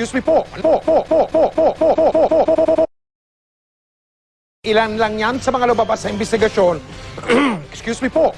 Excuse me po. Ilan lang yan sa mga lumabas sa investigasyon. Excuse me po.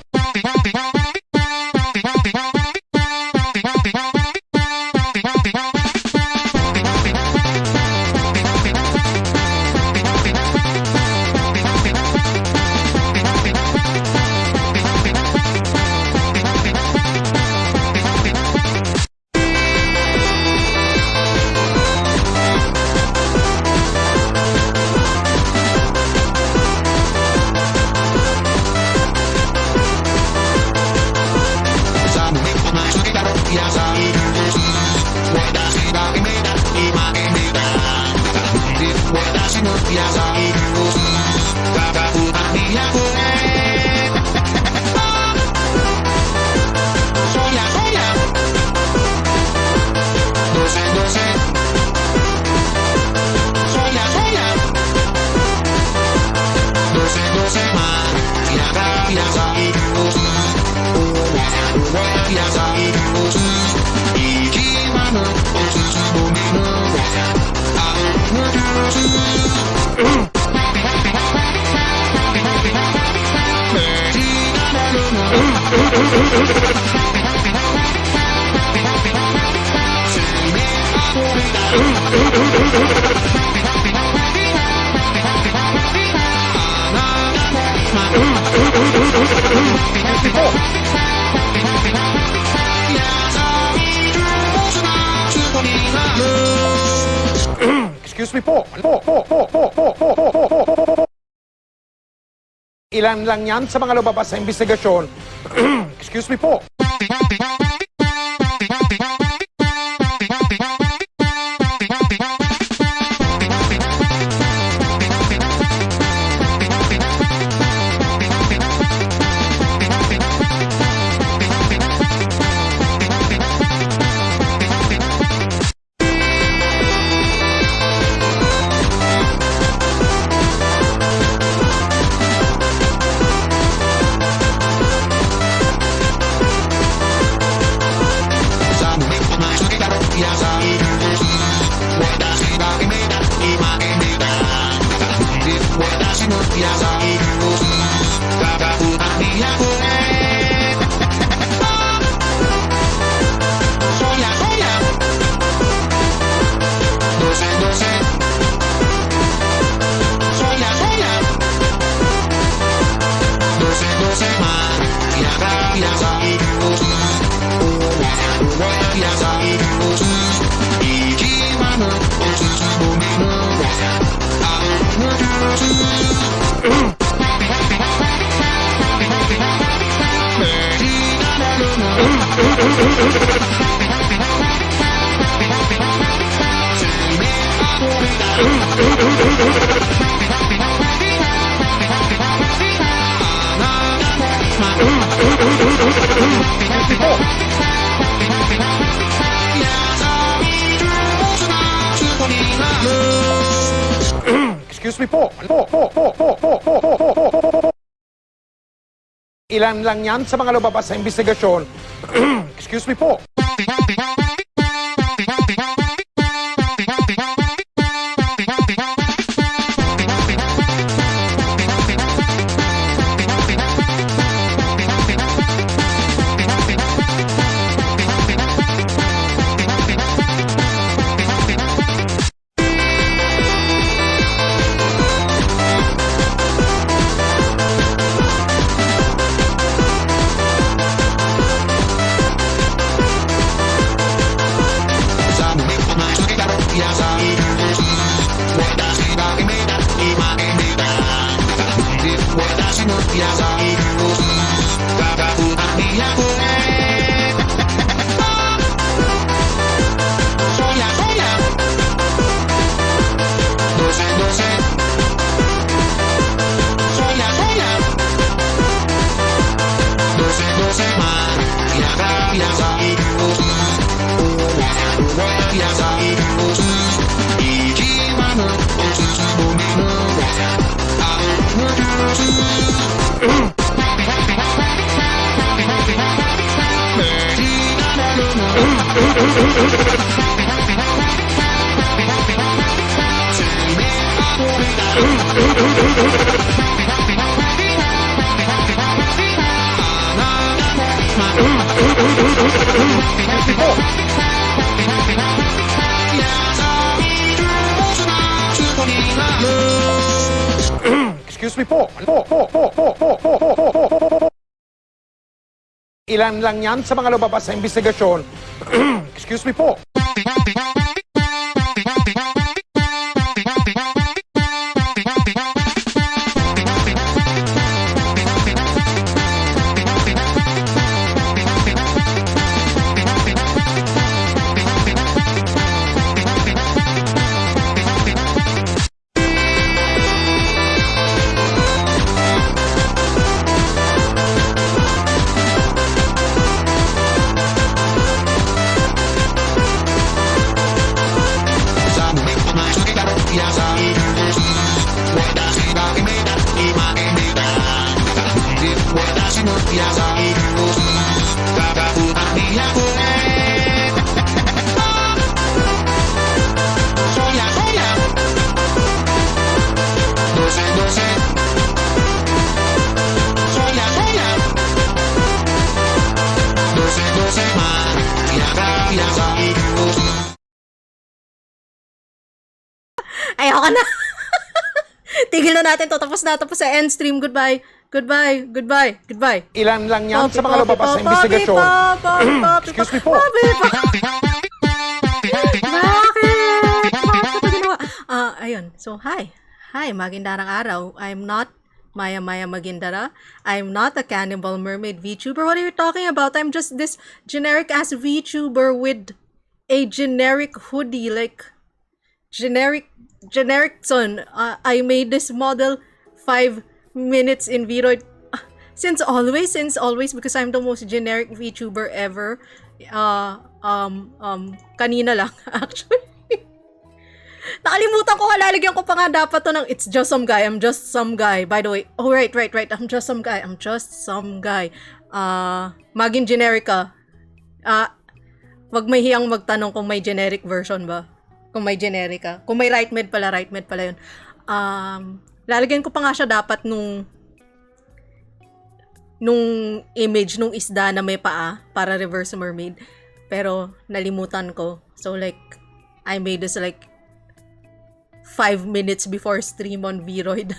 Excuse me po. Ilan lang yan sa mga lumabas sa investigasyon. Excuse me po. Excuse me po. Ilan lang yan sa mga lumabas sa investigasyon. Excuse me po. Excuse me po. Ilan lang yan sa mga lumabas sa investigasyon. Excuse me po. Ayoko na. Tigil na natin to. Tapos sa end stream. Goodbye. Goodbye. Goodbye. Goodbye. Ilan lang yan sa mga lumabas sa investigasyon. Excuse me po. Bakit? Ayun. So, hi. Hi, Magindarang araw. I'm not Maya Magindara. I'm not a cannibal mermaid VTuber. What are you talking about? I'm just this generic-ass VTuber with a generic hoodie. Like, generic son. I made this model 5 minutes in Vroid. Since always, because I'm the most generic VTuber ever. Kanina lang, actually. Nakalimutan ko, lalagyan ko pa nga dapat to ng it's just some guy, I'm just some guy. By the way, oh right, I'm just some guy, Maging generic ka. Wag may hiyang magtanong kung may generic version ba. Kung may generic ka. Kung may right mid pala yun. Lalagyan ko pa nga siya dapat nung image nung isda na may paa para reverse mermaid. Pero nalimutan ko. So like, I made this like 5 minutes before stream on Vroid.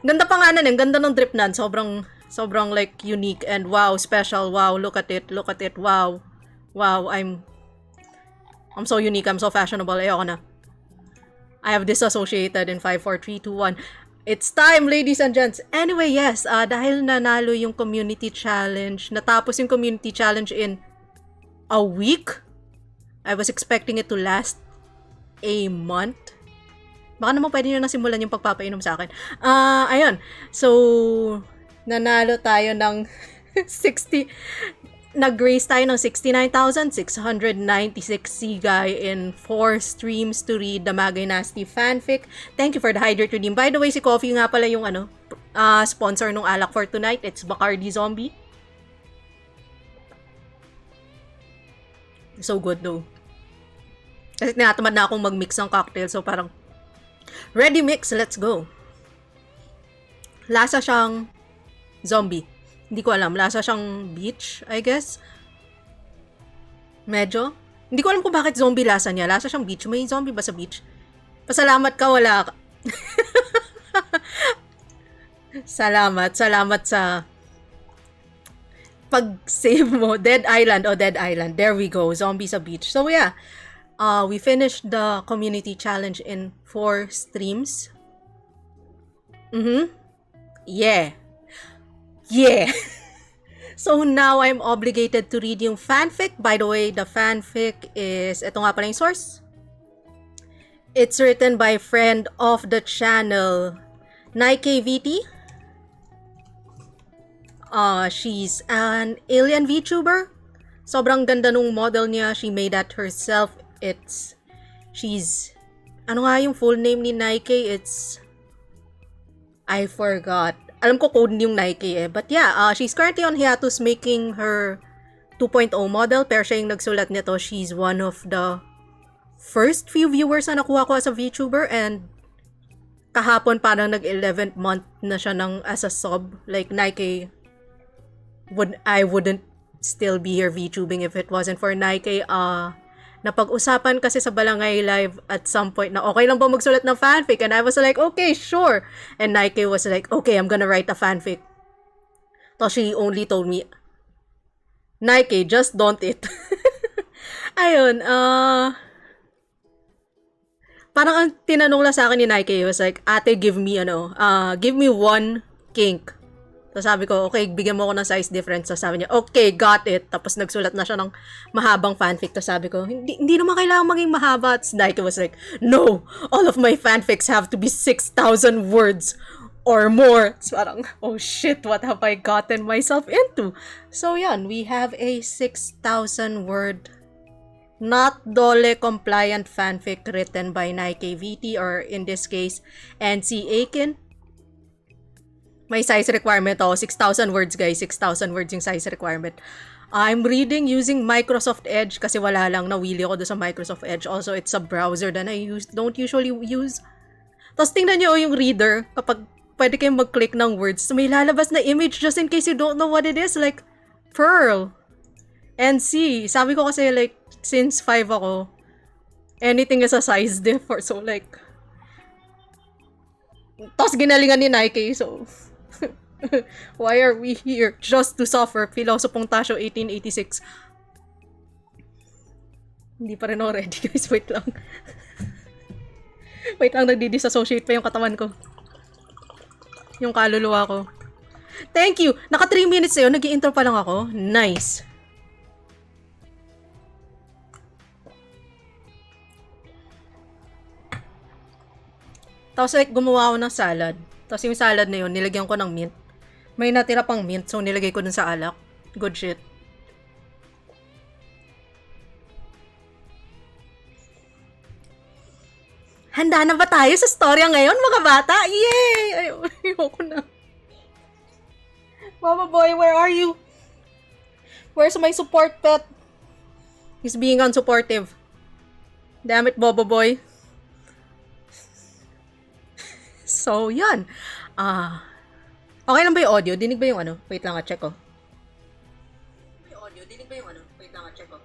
Ganda pa nga nun, ganda ng drip nan. Sobrang like unique and wow, special. Wow, look at it. Wow, I'm so unique, I'm so fashionable. Ayoko na. I have disassociated in 5, 4, 3, 2, 1. It's time, ladies and gents. Anyway, yes, dahil nanalo yung community challenge, natapos yung community challenge in a week. I was expecting it to last a month. Baka naman pwede nyo na simulan yung pagpapainom sa akin. Ayun. So, nanalo tayo ng 60... Nag-raise tayo ng 69,696 sigay in 4 streams to read the Magay Nasty fanfic. Thank you for the hydrate redeem. By the way, si Coffee nga pala yung sponsor nung alak for tonight. It's Bacardi Zombie. So good though. Kasi tinatamad na akong mag-mix ng cocktail. So parang, ready mix, let's go. Lasa siyang zombie. Hindi ko alam. Lasa siyang beach, I guess. Medyo. Hindi ko alam kung bakit zombie lasa niya. Lasa siyang beach. May zombie ba sa beach? Pasalamat ka, wala ka. Salamat sa pag-save mo. Dead Island. There we go. Zombie sa beach. So yeah. We finished the community challenge in 4 streams. Yeah. So now I'm obligated to read yung fanfic. By the way, the fanfic is, ito nga pala yung source. It's written by friend of the channel, Nike VT. She's an alien VTuber. Sobrang ganda nung model niya. She made that herself. Ano nga yung full name ni Nike? I forgot. Alam ko code yung Nike eh. But yeah, she's currently on hiatus making her 2.0 model, pero siya yung nagsulat nito. She's one of the first few viewers na nakuha ko as a VTuber, and kahapon parang nag-11th month na siya as a sub. Like, Nike, I wouldn't still be here VTubing if it wasn't for Nike. Napag-usapan kasi sa Balangay Live at some point na okay lang ba magsulat ng fanfic? And I was like, okay, sure. And Nike was like, okay, I'm gonna write a fanfic. So she only told me, Nike, just don't it. Ayun, parang ang tinanong lang sa akin ni Nike was like, ate, give me one kink. Tapos sabi ko, okay, bigyan mo ako ng size difference. Tapos sabi niya, okay, got it. Tapos nagsulat na siya ng mahabang fanfic. Tapos sabi ko, hindi naman kailangan maging mahaba. Tapos Nike was like, no, all of my fanfics have to be 6,000 words or more. So parang, oh shit, what have I gotten myself into? So yan, we have a 6,000 word not DOLE compliant fanfic written by Nike VT, or in this case, NC Aiken. May size requirement ako. 6,000 words, guys. 6,000 words yung size requirement. I'm reading using Microsoft Edge kasi wala lang. Nawili ako doon sa Microsoft Edge. Also, it's a browser that I don't usually use. Tapos tingnan nyo yung reader. Kapag pwede kayong mag-click ng words, so may lalabas na image just in case you don't know what it is. Like, Pearl. NC. Sabi ko kasi, like, since 5 ako, anything is a size diff. So, like, tapos ginalingan ni Nike. So, why are we here? Just to suffer. Filosofong Tasyo 1886. Hindi pa rin ako ready, guys. Wait lang. Wait lang, nagdi-disassociate pa yung katawan ko. Yung kaluluwa ko. Thank you! Naka 3 minutes sa'yo. Nag-i-intro pa lang ako. Nice. Tapos like, gumawa ako ng salad. Tapos yung salad na yun, nilagyan ko ng mint. May natira pang mint, so nilagay ko dun sa alak. Good shit. Handa na ba tayo sa storya ngayon, mga bata? Yay! Ayoko na. Mama boy, where are you? Where's my support pet? He's being unsupportive. Damn it, Bobo boy. So, yan. Okay lang ba yung audio? Dinig ba yung ano? Wait lang, check ko. May audio? Dinig ba yung ano? Wait lang, check ko.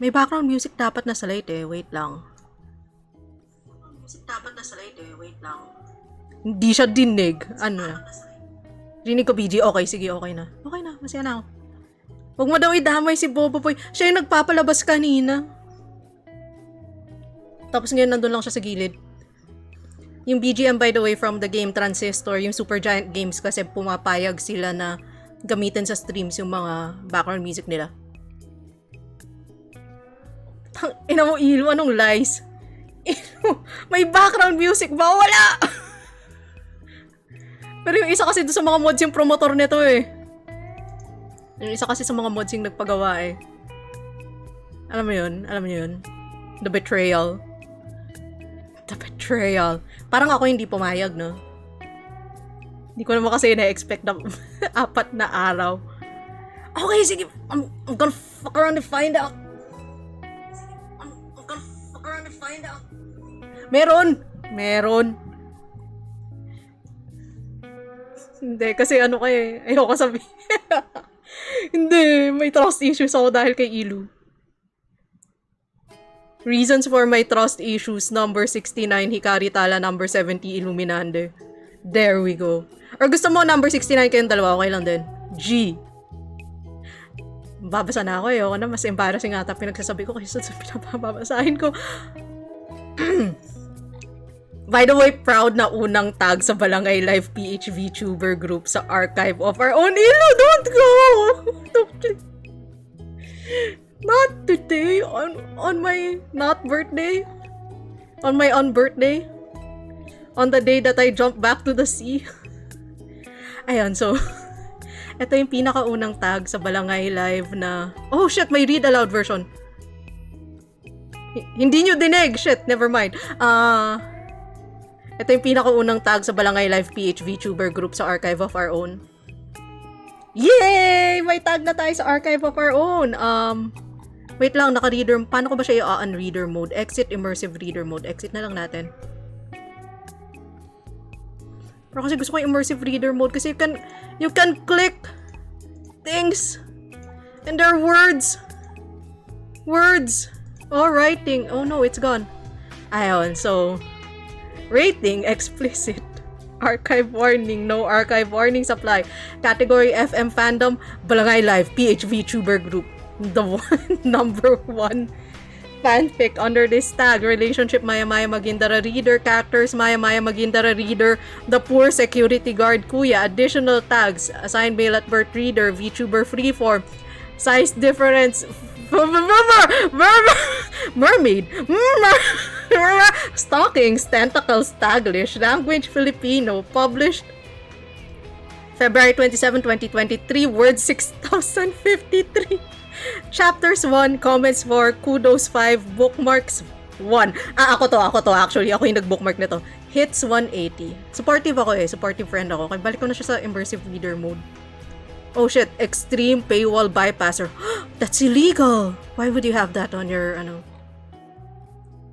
May background music dapat na sa light eh. Wait lang. Music dapat na sa light eh. Wait lang. Hindi siya dinig. Ano? Dinig ko, BG. Okay, sige, okay na. Okay na, masaya na ako. Huwag mo daw idamay si Bobo Boy. Siya yung nagpapalabas kanina. Tapos ngayon nandun lang siya sa gilid. Yung BGM, by the way, from the game Transistor, yung Supergiant Games, kasi pumapayag sila na gamitin sa streams yung mga background music nila. Ina mo, Ilo, anong lies? Ilo, may background music ba? Wala! Pero yung isa kasi doon sa mga mods yung promotor nito eh. Yung isa kasi sa mga mods yung nagpagawa eh. Alam mo yun? Alam mo yun? The Betrayal. The Betrayal. Parang ako hindi pumayag, no? Hindi ko naman kasi na-expect na 4 na araw. Okay, sige. I'm gonna fuck around and find out. I'm gonna fuck around and find out. Meron! Meron. Hindi, kasi ano kayo eh. Ayoko sabihin. Hindi, may trust issues ako dahil kay Ilu. Reasons for my trust issues, number 69, Hikari Tala, number 70, Illuminande. There we go. Or gusto mo number 69 kayong dalawa, okay lang din. G. Babasa na ako eh. Ako na, mas embarrassing ata pinagsasabi ko kasi sa pinababasahin ko. By the way, proud na unang tag sa Balangay Live PH VTuber group sa archive of our own. Ilu, don't go! Not today, on my not birthday, on my unbirthday, on the day that I jumped back to the sea. Ayan, so, ito yung pinakaunang tag sa Balangay Live na, oh shit, may read aloud version. Hindi nyo dinig, shit, never mind. Ito yung pinakaunang tag sa Balangay Live PH VTuber group sa archive of our own. Yay! May tag na tayo sa archive of our own. Wait lang, naka-reader. Paano ko ba siya i-on reader mode? Exit immersive reader mode. Exit na lang natin. Pero kasi gusto ko yung immersive reader mode kasi you can click things and there are words. Words. Oh, writing. Oh no, it's gone. Ayun, so rating explicit. Archive warning. No archive warnings apply. Category FM fandom. Balangay Live. PH VTuber group. The number one fanfic under this tag. Relationship Maya Magindara reader. Characters Maya Magindara reader. The poor security guard Kuya. Additional tags. Assigned male at birth reader. VTuber freeform. Size difference. Mermaid. Stockings. Tentacles. Taglish. Language Filipino. Published February 27, 2023. Word 6053. Chapters 1, comments 4, kudos 5, bookmarks 1. Ako to. Actually, ako yung nag-bookmark na to. Hits 180. Supportive ako supportive friend ako. Kaya balik ko na siya sa immersive reader mode. Oh shit, extreme paywall bypasser. That's illegal! Why would you have that on your,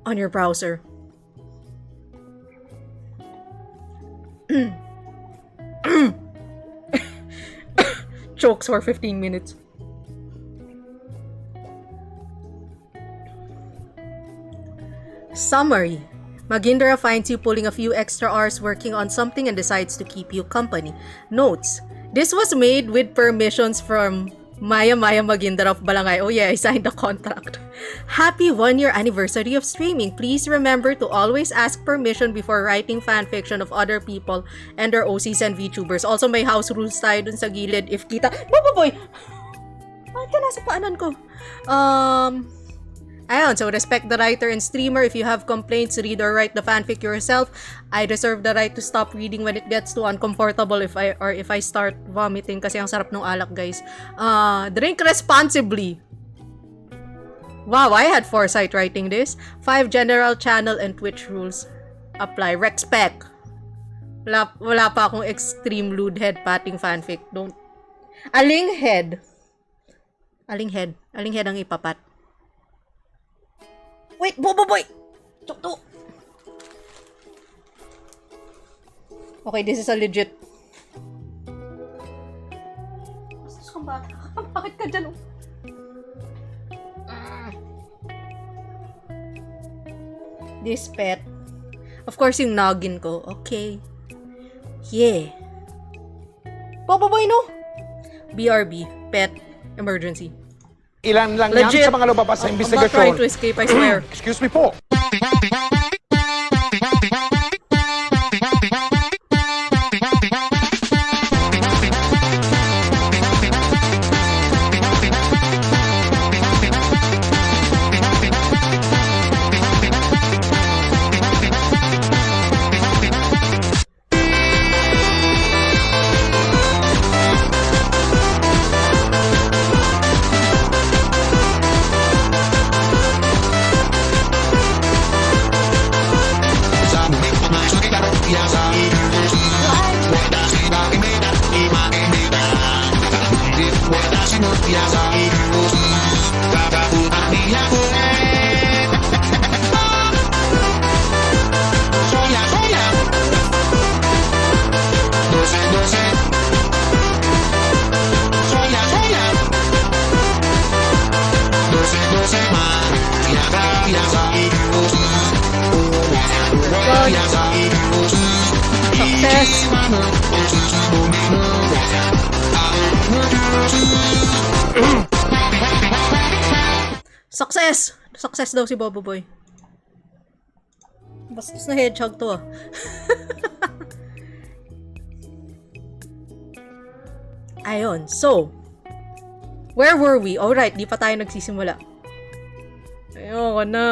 on your browser? Chokes for 15 minutes. Summary. Magindara finds you pulling a few extra hours working on something and decides to keep you company. Notes. This was made with permissions from Maya Magindara of Balangay. Oh yeah, I signed the contract. Happy 1-year anniversary of streaming. Please remember to always ask permission before writing fanfiction of other people and their OCs and VTubers. Also, may house rules tayo dun sa gilid. If kita... Boy! Bakit ka nasa paanan ko? Ayun, so respect the writer and streamer. If you have complaints, read or write the fanfic yourself. I reserve the right to stop reading when it gets too uncomfortable if I start vomiting kasi ang sarap ng alak, guys. Drink responsibly. Wow, I had foresight writing this. 5 general channel and Twitch rules apply. Respect. Wala pa akong extreme lewd head patting fanfic. Don't. Aling head ang ipapat. Wait, boy! Chokto! Okay, this is a legit... Bastos kang bata. Bakit ka dyan? This pet. Of course, yung noggin ko. Okay. Yeah. Boy, no? BRB. Pet. Emergency. Ilan lang Legit. yan sa mga lumabas sa I'm not investigasyon. trying to escape, I swear. Excuse me po. Success! Success daw si Bobo Boy. Bastos na hedgehog to Ayun, so where were we? Alright, di pa tayo nagsisimula. Ayoko na.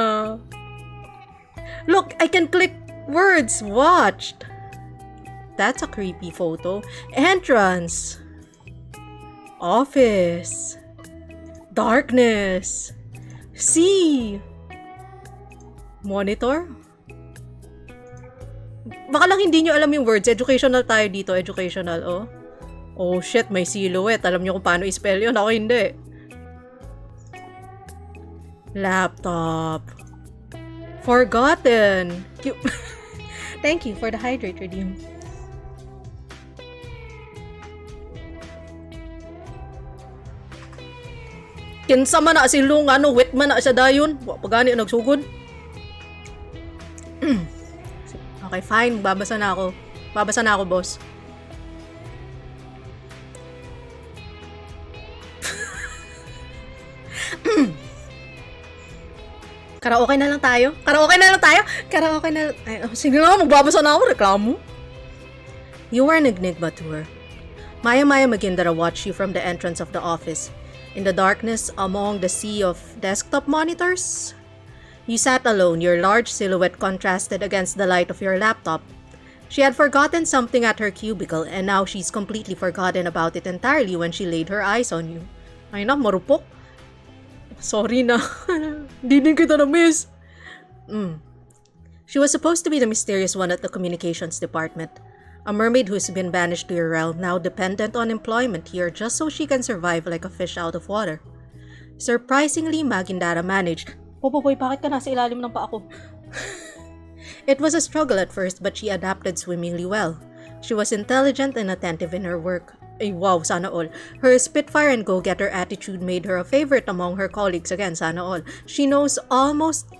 Look, I can click words. Watched. That's a creepy photo. Entrance. Office. Darkness. See. Monitor. Baka lang hindi nyo alam yung words. Educational tayo dito. Educational, oh. Oh shit, may silhouette. Alam niyo kung paano i-spell yun? Ako hindi. Laptop. Forgotten. Thank you for the hydrate redeem. Kinsa man na silong wet man na siya dayon. Wa pagani nagsugod. Okay, fine. Babasa na ako. Babasa na ako, boss. Karaoke na lang tayo. Karaoke na lang tayo. Karaoke na lang. Ay, sige na, magbabasa na ako. Reklamo. You were an enigma to her. Maya Magindara watched you from the entrance of the office. In the darkness, among the sea of desktop monitors, you sat alone, your large silhouette contrasted against the light of your laptop. She had forgotten something at her cubicle, and now she's completely forgotten about it entirely when she laid her eyes on you. Ay na, marupok. Sorry na. Di din kita na-miss. She was supposed to be the mysterious one at the communications department. A mermaid who's been banished to your realm, now dependent on employment here just so she can survive like a fish out of water. Surprisingly, Magindara managed. Boy, bakit ka nasa ilalim ng paa ko? It was a struggle at first, but she adapted swimmingly well. She was intelligent and attentive in her work. Ay wow, sana all. Her spitfire and go-getter attitude made her a favorite among her colleagues. Again, sana all. She knows about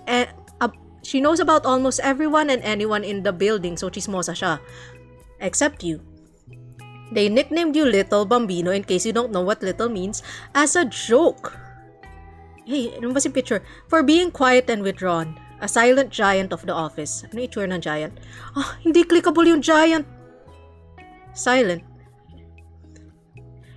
almost everyone and anyone in the building, so chismosa siya. Except you. They nicknamed you Little Bambino, in case you don't know what little means, as a joke. Hey, ano ba si picture? For being quiet and withdrawn. A silent giant of the office. Ano itsura ng giant? Hindi clickable yung giant. Silent.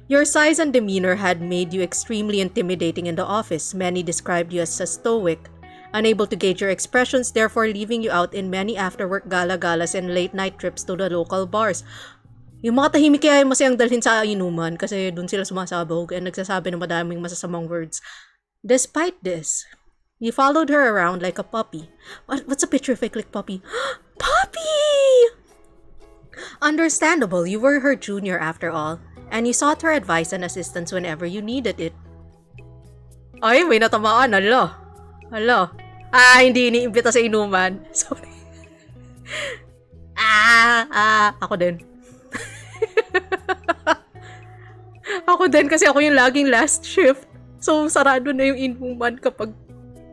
Your size and demeanor had made you extremely intimidating in the office. Many described you as stoic, unable to gauge your expressions, therefore leaving you out in many after-work gala-galas and late-night trips to the local bars. Yung mga tahimik kaya masayang dalhin sa inuman kasi dun sila sumasabog and nagsasabi ng madaming masasamang words. Despite this, you followed her around like a puppy. What's a picture if I click puppy? Puppy! Understandable, you were her junior after all. And you sought her advice and assistance whenever you needed it. Ay, may natamaan. Hala. Hindi iniimbita sa inuman. Sorry. Ako din. Ako din kasi ako yung laging last shift. So, sarado na yung inuman kapag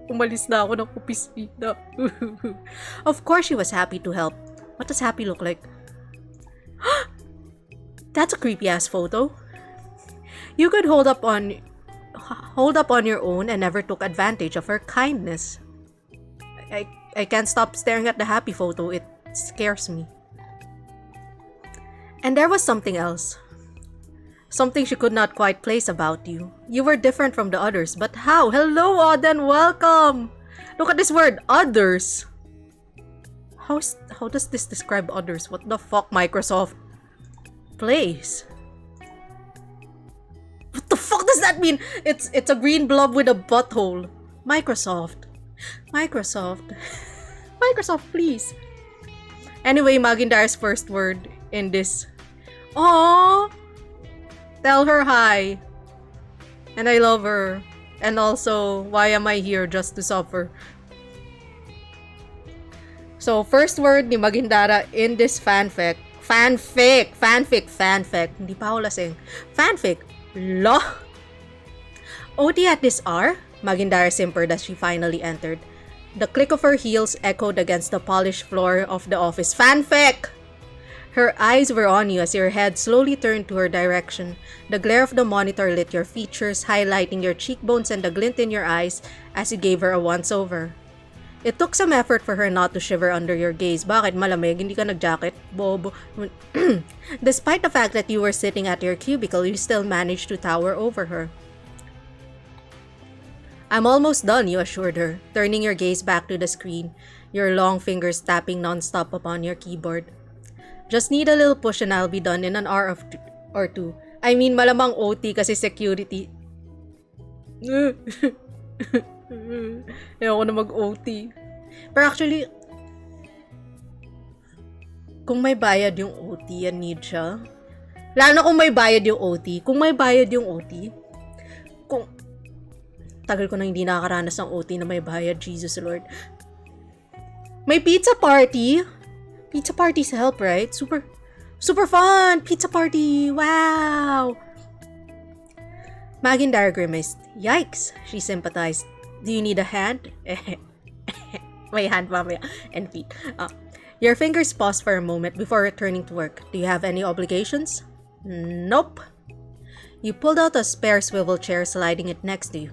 umalis na ako ng opisina. Of course, she was happy to help. What does happy look like? That's a creepy-ass photo. You could hold up on your own and never took advantage of her kindness. I can't stop staring at the happy photo. It scares me. And there was something else. Something she could not quite place about you. You were different from the others, but how? Hello, Auden, welcome! Look at this word, others. How does this describe others? What the fuck, Microsoft? Place. What the fuck does that mean? It's a green blob with a butthole. Microsoft, please. Anyway, Magindara's first word in this. Aww. Tell her hi. And I love her. And also, why am I here just to suffer? So, first word ni Magindara in this fanfic. Fanfic. Hindi pa ako lasing. Fanfic. Lo. OT at this hour? Magindara simpered as she finally entered. The click of her heels echoed against the polished floor of the office. Fanfic! Her eyes were on you as your head slowly turned to her direction. The glare of the monitor lit your features, highlighting your cheekbones and the glint in your eyes as you gave her a once-over. It took some effort for her not to shiver under your gaze. Bakit? Malamig? Hindi ka nag-jacket? Bobo. Despite the fact that you were sitting at your cubicle, you still managed to tower over her. I'm almost done, you assured her, turning your gaze back to the screen, your long fingers tapping non-stop upon your keyboard. Just need a little push and I'll be done in an hour or two. I mean, malamang OT kasi security. Ayoko na mag-OT. Pero actually, kung may bayad yung OT and need siya, Lalo na kung may bayad yung OT. Kung may bayad yung OT, kung tagal ko na hindi nakakaranas ng OT na may bayad, Jesus Lord. May pizza party. Pizza parties help, right? Super fun! Pizza party! Wow! Magindara grimaced. Yikes! She sympathized. Do you need a hand? May hand, mamaya. And feet. Your fingers paused for a moment before returning to work. Do you have any obligations? Nope. You pulled out a spare swivel chair, sliding it next to you.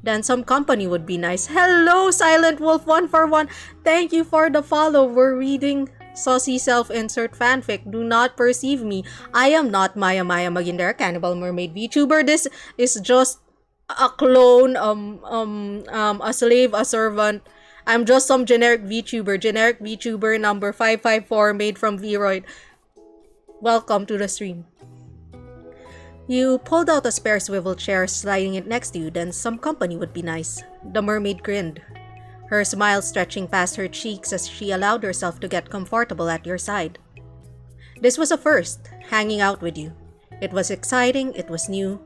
Then some company would be nice. Hello, Silent Wolf 141. Thank you for the follow. We're reading Saucy Self-Insert Fanfic. Do not perceive me. I am not Maya Magindara, Cannibal Mermaid VTuber. This is just a clone, a slave, a servant. I'm just some generic VTuber number 554 made from Vroid. Welcome to the stream. You pulled out a spare swivel chair, sliding it next to you, then some company would be nice. The mermaid grinned, her smile stretching past her cheeks as she allowed herself to get comfortable at your side. This was a first, hanging out with you. It was exciting, it was new.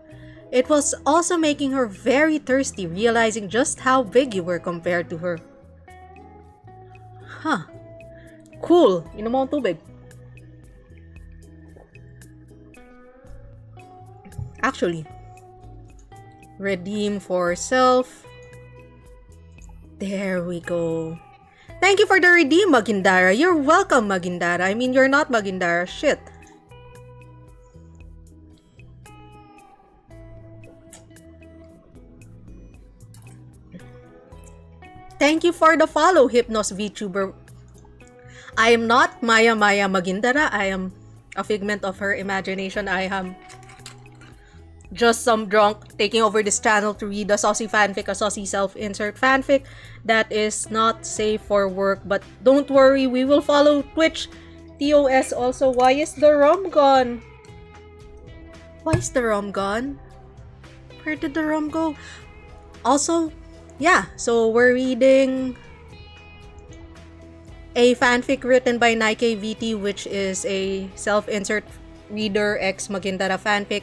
It was also making her very thirsty, realizing just how big you were compared to her. Huh. Cool. Inom mo ang tubig. Actually, redeem for self. There we go. Thank you for the redeem, Magindara. You're welcome, Magindara. I mean, you're not Magindara. Shit. Thank you for the follow, Hypnos VTuber. I am not Maya Magindara. I am a figment of her imagination. I am just some drunk taking over this channel to read a saucy fanfic, a saucy self-insert fanfic that is not safe for work. But don't worry, we will follow Twitch TOS also. Why is the rum gone? Why is the rum gone? Where did the rum go? Also, yeah, so we're reading a fanfic written by Nike VT, which is a self-insert reader ex Magindara fanfic.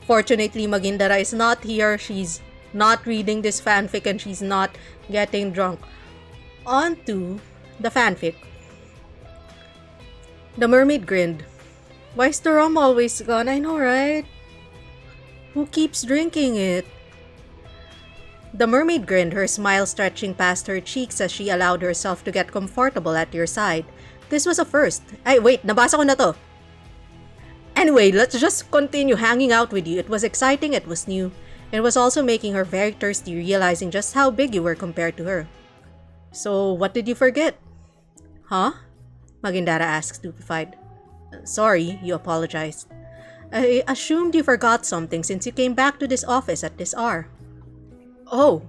Fortunately, Magindara is not here. She's not reading this fanfic and she's not getting drunk. On to the fanfic. The mermaid grinned. Why is the rum always gone? I know, right? Who keeps drinking it? The mermaid grinned, her smile stretching past her cheeks as she allowed herself to get comfortable at your side. This was a first. Ay, wait, nabasa ko na to. Anyway, let's just continue hanging out with you. It was exciting, it was new. It was also making her very thirsty, realizing just how big you were compared to her. So, what did you forget? Huh? Magindara asked, stupefied. Sorry, you apologized. I assumed you forgot something since you came back to this office at this hour. Oh.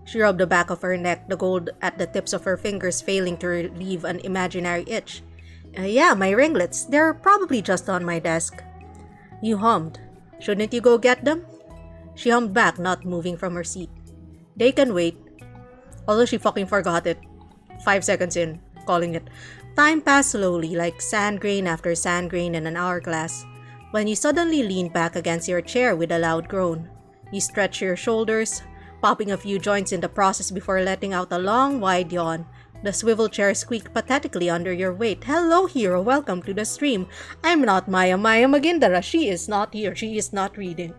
She rubbed the back of her neck, the gold at the tips of her fingers failing to relieve an imaginary itch. Yeah, my ringlets. They're probably just on my desk. You hummed. Shouldn't you go get them? She hummed back, not moving from her seat. They can wait. Although she fucking forgot it. 5 seconds in, calling it. Time passed slowly, like sand grain after sand grain in an hourglass. When you suddenly leaned back against your chair with a loud groan. You stretched your shoulders, popping a few joints in the process before letting out a long, wide yawn. The swivel chair squeaked pathetically under your weight. Hello, hero. Welcome to the stream. I'm not Maya Magindara. She is not here. She is not reading.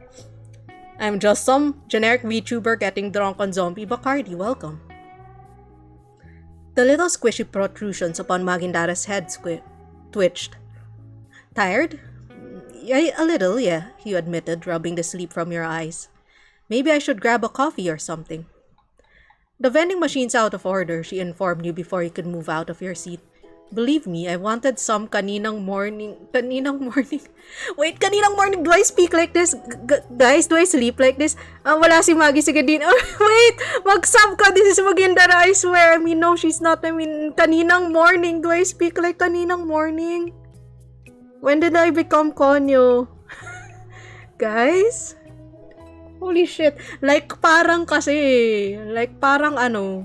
I'm just some generic VTuber getting drunk on zombie Bacardi. Welcome. The little squishy protrusions upon Magindara's head twitched. Tired? A little, yeah, you admitted, rubbing the sleep from your eyes. Maybe I should grab a coffee or something. The vending machine's out of order, she informed you before you could move out of your seat. Believe me, I wanted some kaninang morning. Wait, kaninang morning, do I speak like this? Guys, do I sleep like this? Wala si Maggie, sige din. Wait, mag-sub ka, this is Magindara, I swear. I mean, no, she's not. I mean, kaninang morning, do I speak like kaninang morning? When did I become Konyo? Guys? Holy shit. Like, parang kasi. Like, parang ano.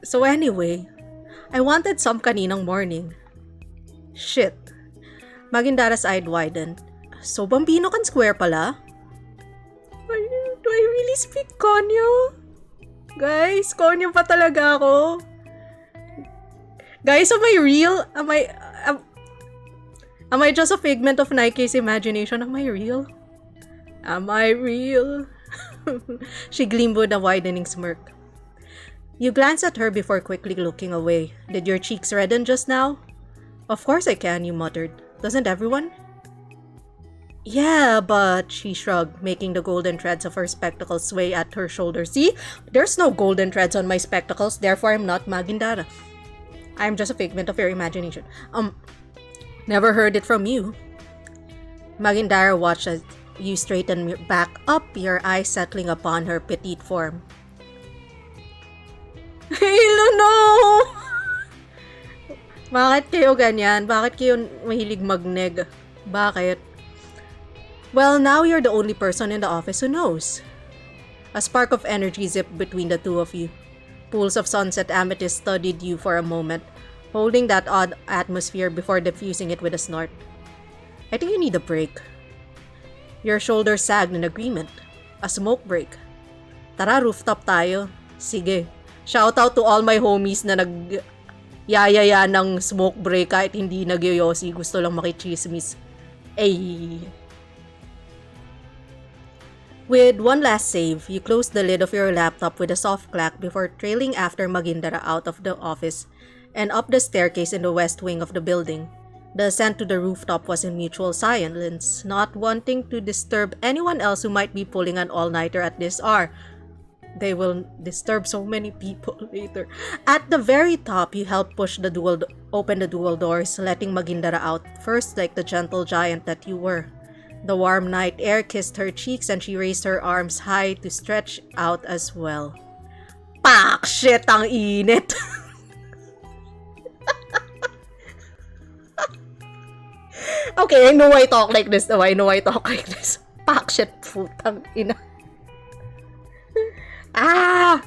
So anyway, I wanted some kaninang morning. Shit. Magindara's eye widened. So, Bambino can square pala? Do I really speak Konyo? Guys, Konyo pa talaga ako. Guys, am I real? Am I just a figment of Nike's imagination? Am I real? Am I real? She gleamed with a widening smirk. You glanced at her before quickly looking away. Did your cheeks redden just now? Of course I can, you muttered. Doesn't everyone? Yeah, but she shrugged, making the golden threads of her spectacles sway at her shoulder. See? There's no golden threads on my spectacles, therefore I'm not Magindara. I'm just a figment of your imagination. Never heard it from you. Magindara watched as you straightened back up, your eyes settling upon her petite form. Halo, no! Bakit kayo ganyan? Bakit kayo mahilig magneg? Bakit? Well, now you're the only person in the office who knows. A spark of energy zipped between the two of you. Pools of sunset amethyst studied you for a moment, holding that odd atmosphere before diffusing it with a snort. I think you need a break. Your shoulders sagged in agreement. A smoke break. Tara, rooftop tayo. Sige. Shout out to all my homies na yayaya ng smoke break kahit hindi nagyoyosi. Gusto lang makichismis. Ay. With one last save, you closed the lid of your laptop with a soft clack before trailing after Magindara out of the office and up the staircase in the west wing of the building. The ascent to the rooftop was in mutual silence, not wanting to disturb anyone else who might be pulling an all-nighter at this hour. They will disturb so many people later. At the very top, you helped push open the dual doors, letting Magindara out, first like the gentle giant that you were. The warm night air kissed her cheeks and she raised her arms high to stretch out as well. Pak! Shit, ang init! Okay, I know I talk like this. Pak! Shit, putang ina. Ah!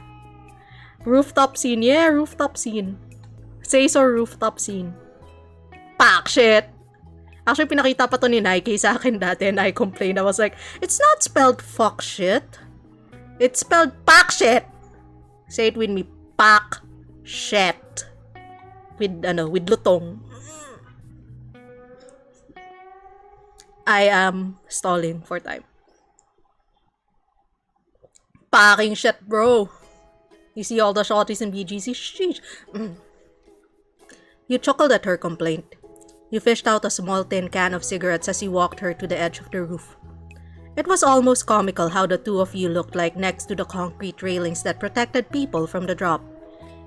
Rooftop scene. Yeah, rooftop scene. Say so, rooftop scene. Pak! Shit! Actually, pinakita pa to ni Nike sa akin dati and I complained. I was like, it's not spelled fuck shit. It's spelled pak shit. Say it with me. Pak shit. With lutong. I am stalling for time. Packing shit, bro. You see all the shorties in BGC? Sheesh. You chuckled at her complaint. You fished out a small tin can of cigarettes as you walked her to the edge of the roof. It was almost comical how the two of you looked like next to the concrete railings that protected people from the drop.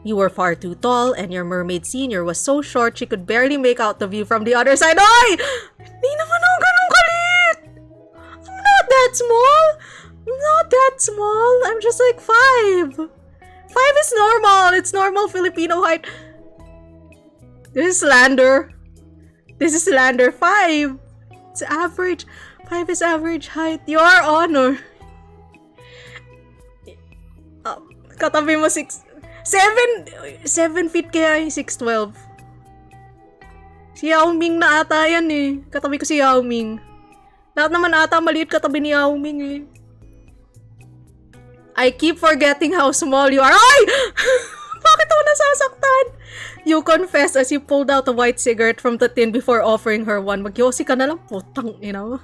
You were far too tall, and your mermaid senior was so short she could barely make out the view from the other side. Oy! Di naman ako ganun kalit! I'm not that small! I'm not that small! I'm just like 5! 5 is normal! It's normal Filipino height. This is slander. This is slander. 5. It's average. 5 is average height. Your honor. Katabi mo 7 feet kaya 6'12". Si Yao Ming na ata yan eh. Katabi ko si Yao Ming. Lahat naman ata maliit katabi ni Yao Ming eh. I keep forgetting how small you are. Ay! Bakit ako nasasaktan? You confessed as you pulled out a white cigarette from the tin before offering her one. Magyosi ka na lang, putang ina.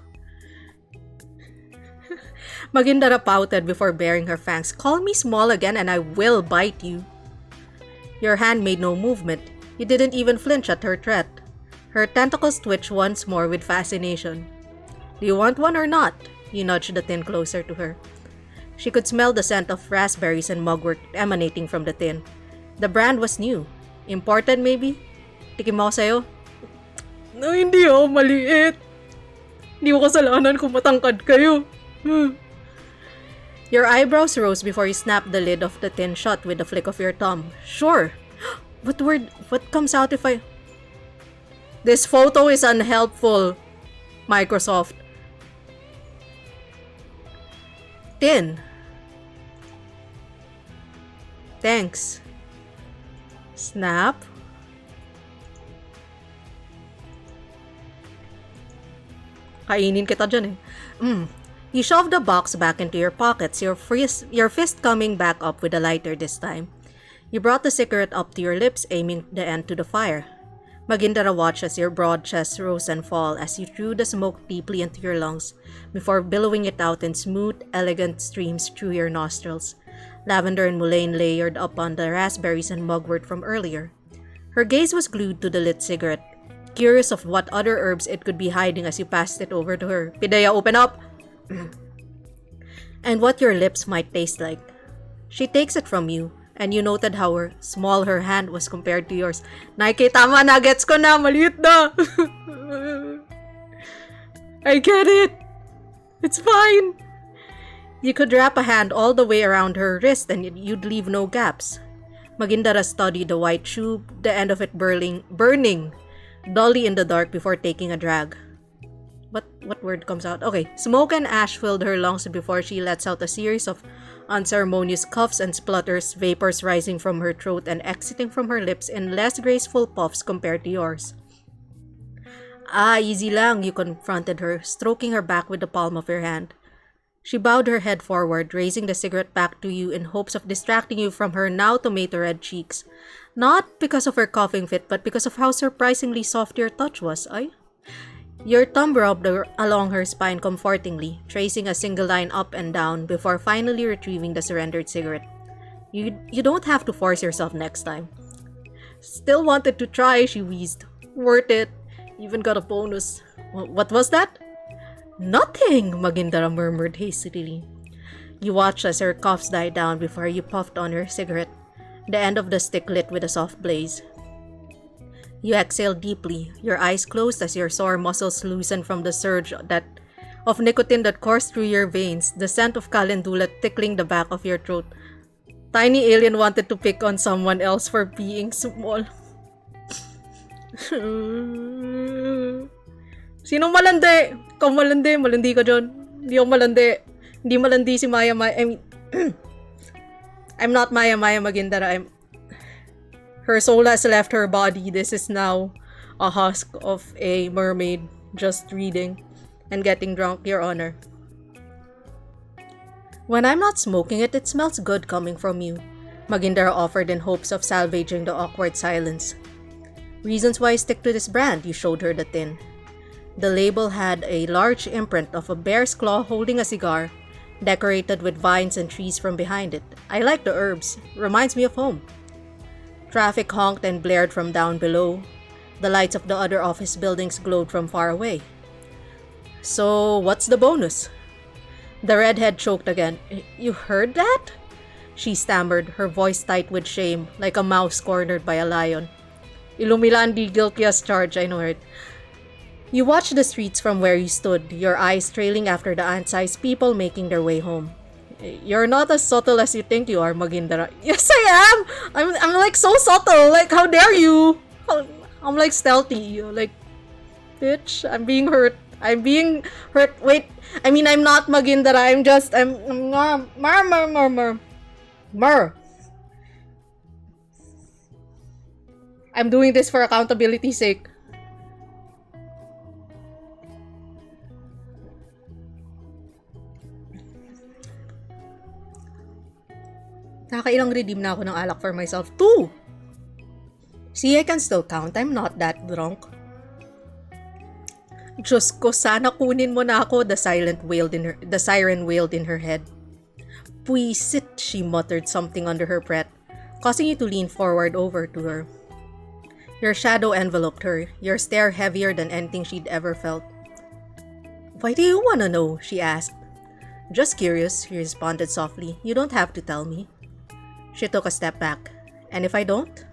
Magindara pouted before baring her fangs. Call me small again and I will bite you. Your hand made no movement. You didn't even flinch at her threat. Her tentacles twitched once more with fascination. Do you want one or not? You nudged the tin closer to her. She could smell the scent of raspberries and mugwort emanating from the tin. The brand was new. Imported maybe? Tikim mo ko sa'yo? No, hindi oh, maliit. Hindi mo kasalanan kung matangkad kayo. Your eyebrows rose before you snapped the lid of the tin shut with a flick of your thumb. Sure. What comes out if I... This photo is unhelpful, Microsoft. Tin. Thanks. Snap. Kainin kita dyan eh. You shove the box back into your pockets, your fist coming back up with a lighter this time. You brought the cigarette up to your lips, aiming the end to the fire. Magindara watched as your broad chest rose and fall as you drew the smoke deeply into your lungs before billowing it out in smooth, elegant streams through your nostrils. Lavender and mullein layered upon the raspberries and mugwort from earlier. Her gaze was glued to the lit cigarette, curious of what other herbs it could be hiding as you passed it over to her. Pidea, open up! And what your lips might taste like. She takes it from you, and you noted how small her hand was compared to yours. Nike, tama na, gets ko na, maliit na! I get it! It's fine! You could wrap a hand all the way around her wrist and you'd leave no gaps. Magindara studied the white tube, the end of it burning dully in the dark before taking a drag. What word comes out? Okay. Smoke and ash filled her lungs before she lets out a series of unceremonious coughs and splutters, vapors rising from her throat and exiting from her lips in less graceful puffs compared to yours. Easy lang, you confronted her, stroking her back with the palm of your hand. She bowed her head forward, raising the cigarette back to you in hopes of distracting you from her now tomato-red cheeks. Not because of her coughing fit, but because of how surprisingly soft your touch was, ay? Your thumb rubbed along her spine comfortingly, tracing a single line up and down before finally retrieving the surrendered cigarette. You don't have to force yourself next time. Still wanted to try, she wheezed. Worth it. Even got a bonus. What was that? Nothing, Magindara murmured hastily. You watched as her coughs died down before you puffed on her cigarette, the end of the stick lit with a soft blaze. You exhaled deeply, your eyes closed as your sore muscles loosened from the surge of nicotine that coursed through your veins, the scent of calendula tickling the back of your throat. Tiny alien wanted to pick on someone else for being small. Sino malandi? Ikaw malandi. Malandi ka dyan. Hindi ako malandi. Hindi malandi si Maya. I'm not Maya Magindara. Her soul has left her body. This is now a husk of a mermaid just reading and getting drunk, Your Honor. When I'm not smoking it, it smells good coming from you, Magindara offered in hopes of salvaging the awkward silence. Reasons why I stick to this brand, you showed her the tin. The label had a large imprint of a bear's claw holding a cigar, decorated with vines and trees from behind it. I like the herbs. Reminds me of home. Traffic honked and blared from down below. The lights of the other office buildings glowed from far away. So, what's the bonus? The redhead choked again. You heard that? She stammered, her voice tight with shame, like a mouse cornered by a lion. Ilumilandi guilty as charged, I know it. You watched the streets from where you stood, your eyes trailing after the ant-sized people making their way home. You're not as subtle as you think you are, Magindara. Yes, I am! I'm like so subtle, like how dare you? I'm like stealthy, like, bitch, I'm being hurt. Wait, I mean, I'm not Magindara, Mer. I'm doing this for accountability's sake. Nakailang redeem na ako ng alak for myself. 2! See, I can still count. I'm not that drunk. Diyos ko, sana kunin mo na ako, the siren wailed in her head. Puisit, she muttered something under her breath, causing you to lean forward over to her. Your shadow enveloped her, your stare heavier than anything she'd ever felt. Why do you wanna know? She asked. Just curious, he responded softly. You don't have to tell me. She took a step back. And if I don't?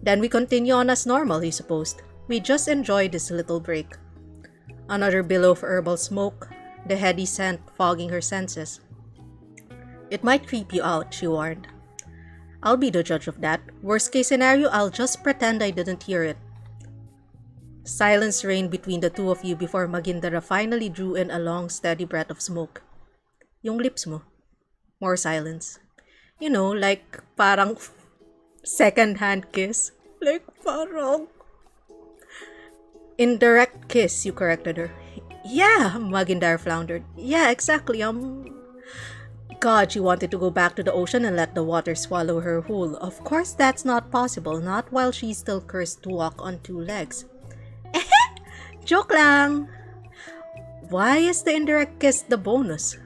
Then we continue on as normal, he supposed. We just enjoy this little break. Another billow of herbal smoke, the heady scent fogging her senses. It might creep you out, she warned. I'll be the judge of that. Worst case scenario, I'll just pretend I didn't hear it. Silence reigned between the two of you before Magindara finally drew in a long, steady breath of smoke. Yung lips mo. More silence. You know, like parang second-hand kiss. Like parang indirect kiss, you corrected her. Yeah, Magindara floundered. Yeah, exactly. God, she wanted to go back to the ocean and let the water swallow her whole. Of course, that's not possible. Not while she's still cursed to walk on two legs. Joke lang! Why is the indirect kiss the bonus?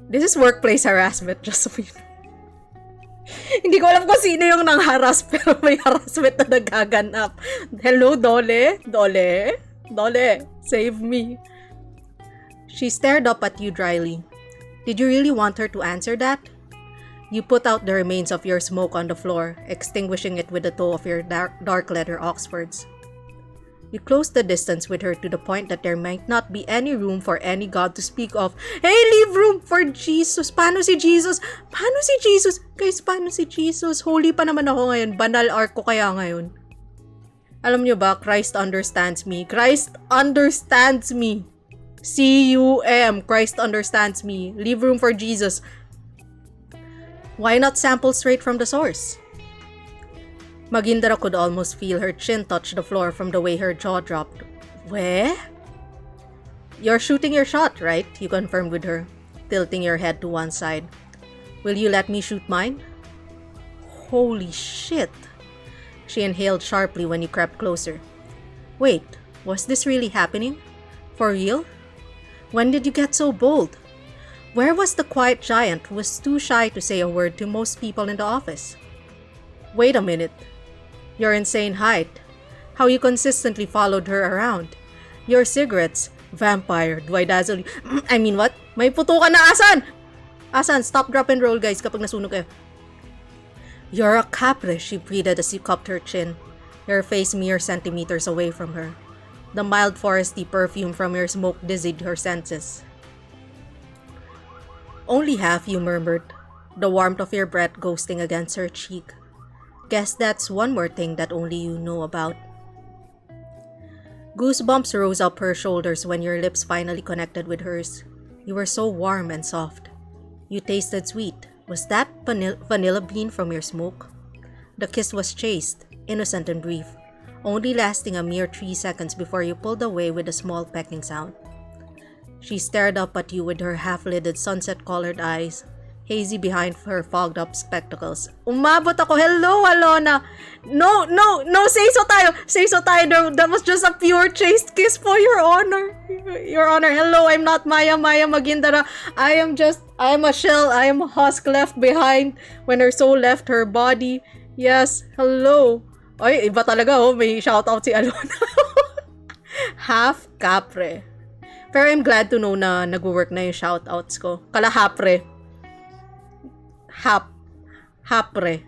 This is workplace harassment, just so you know. Hindi ko alam kung sino yung nang-harass, pero may harassment na nagaganap. Hello, Dole? Dole? Dole, save me. She stared up at you dryly. Did you really want her to answer that? You put out the remains of your smoke on the floor, extinguishing it with the toe of your dark leather Oxfords. You closed the distance with her to the point that there might not be any room for any god to speak of. Hey, leave room for Jesus! Paano si Jesus? Paano si Jesus? Guys, paano si Jesus? Holy pa naman ako ngayon. Banal arc ko kaya ngayon. Alam nyo ba, Christ understands me. Christ understands me. C-U-M. Christ understands me. Leave room for Jesus. Why not sample straight from the source? Magindara could almost feel her chin touch the floor from the way her jaw dropped. Where? You're shooting your shot, right? You confirmed with her, tilting your head to one side. Will you let me shoot mine? Holy shit! She inhaled sharply when you crept closer. Wait, was this really happening? For real? When did you get so bold? Where was the quiet giant who was too shy to say a word to most people in the office? Wait a minute. Your insane height. How you consistently followed her around. Your cigarettes. Vampire. Do I dazzle you? I mean what? May putukan na asan! Asan? Stop, drop, and roll guys kapag nasunog kayo. You're a capre, she breathed as you cupped her chin. Your face mere centimeters away from her. The mild foresty perfume from your smoke dizzied her senses. Only half, you murmured, the warmth of your breath ghosting against her cheek. Guess that's one more thing that only you know about. Goosebumps rose up her shoulders when your lips finally connected with hers. You were so warm and soft. You tasted sweet. Was that vanilla bean from your smoke? The kiss was chaste, innocent and brief, only lasting a mere 3 seconds before you pulled away with a small pecking sound. She stared up at you with her half-lidded sunset-colored eyes, hazy behind her fogged-up spectacles. Umabot ako. Hello, Alona. No, say so tayo. Say so tayo. That was just a pure chaste kiss for your honor. Your honor. Hello, I'm not Maya Magindara. I am a shell. I am a husk left behind when her soul left her body. Yes, hello. Ay, iba talaga oh. May shoutout si Alona. Half capre. Pero I'm glad to know na nag-work na yung shoutouts ko. Kalahapre. Hapre.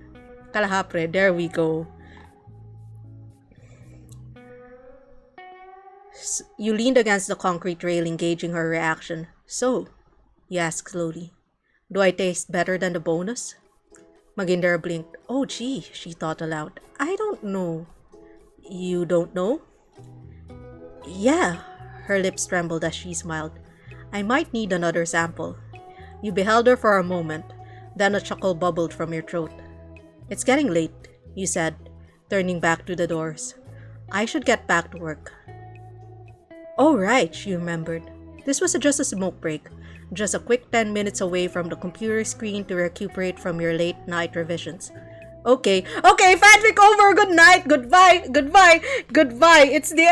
Kalahapre. There we go. You leaned against the concrete railing, gauging her reaction. So, you asked slowly, do I taste better than the bonus? Magindara blinked. Oh gee, she thought aloud. I don't know. You don't know? Yeah. Her lips trembled as she smiled. I might need another sample. You beheld her for a moment. Then a chuckle bubbled from your throat. It's getting late, you said, turning back to the doors. I should get back to work. Oh right, she remembered. This was just a smoke break. Just a quick 10 minutes away from the computer screen to recuperate from your late night revisions. Okay, fanfic over. Good night. Goodbye. It's the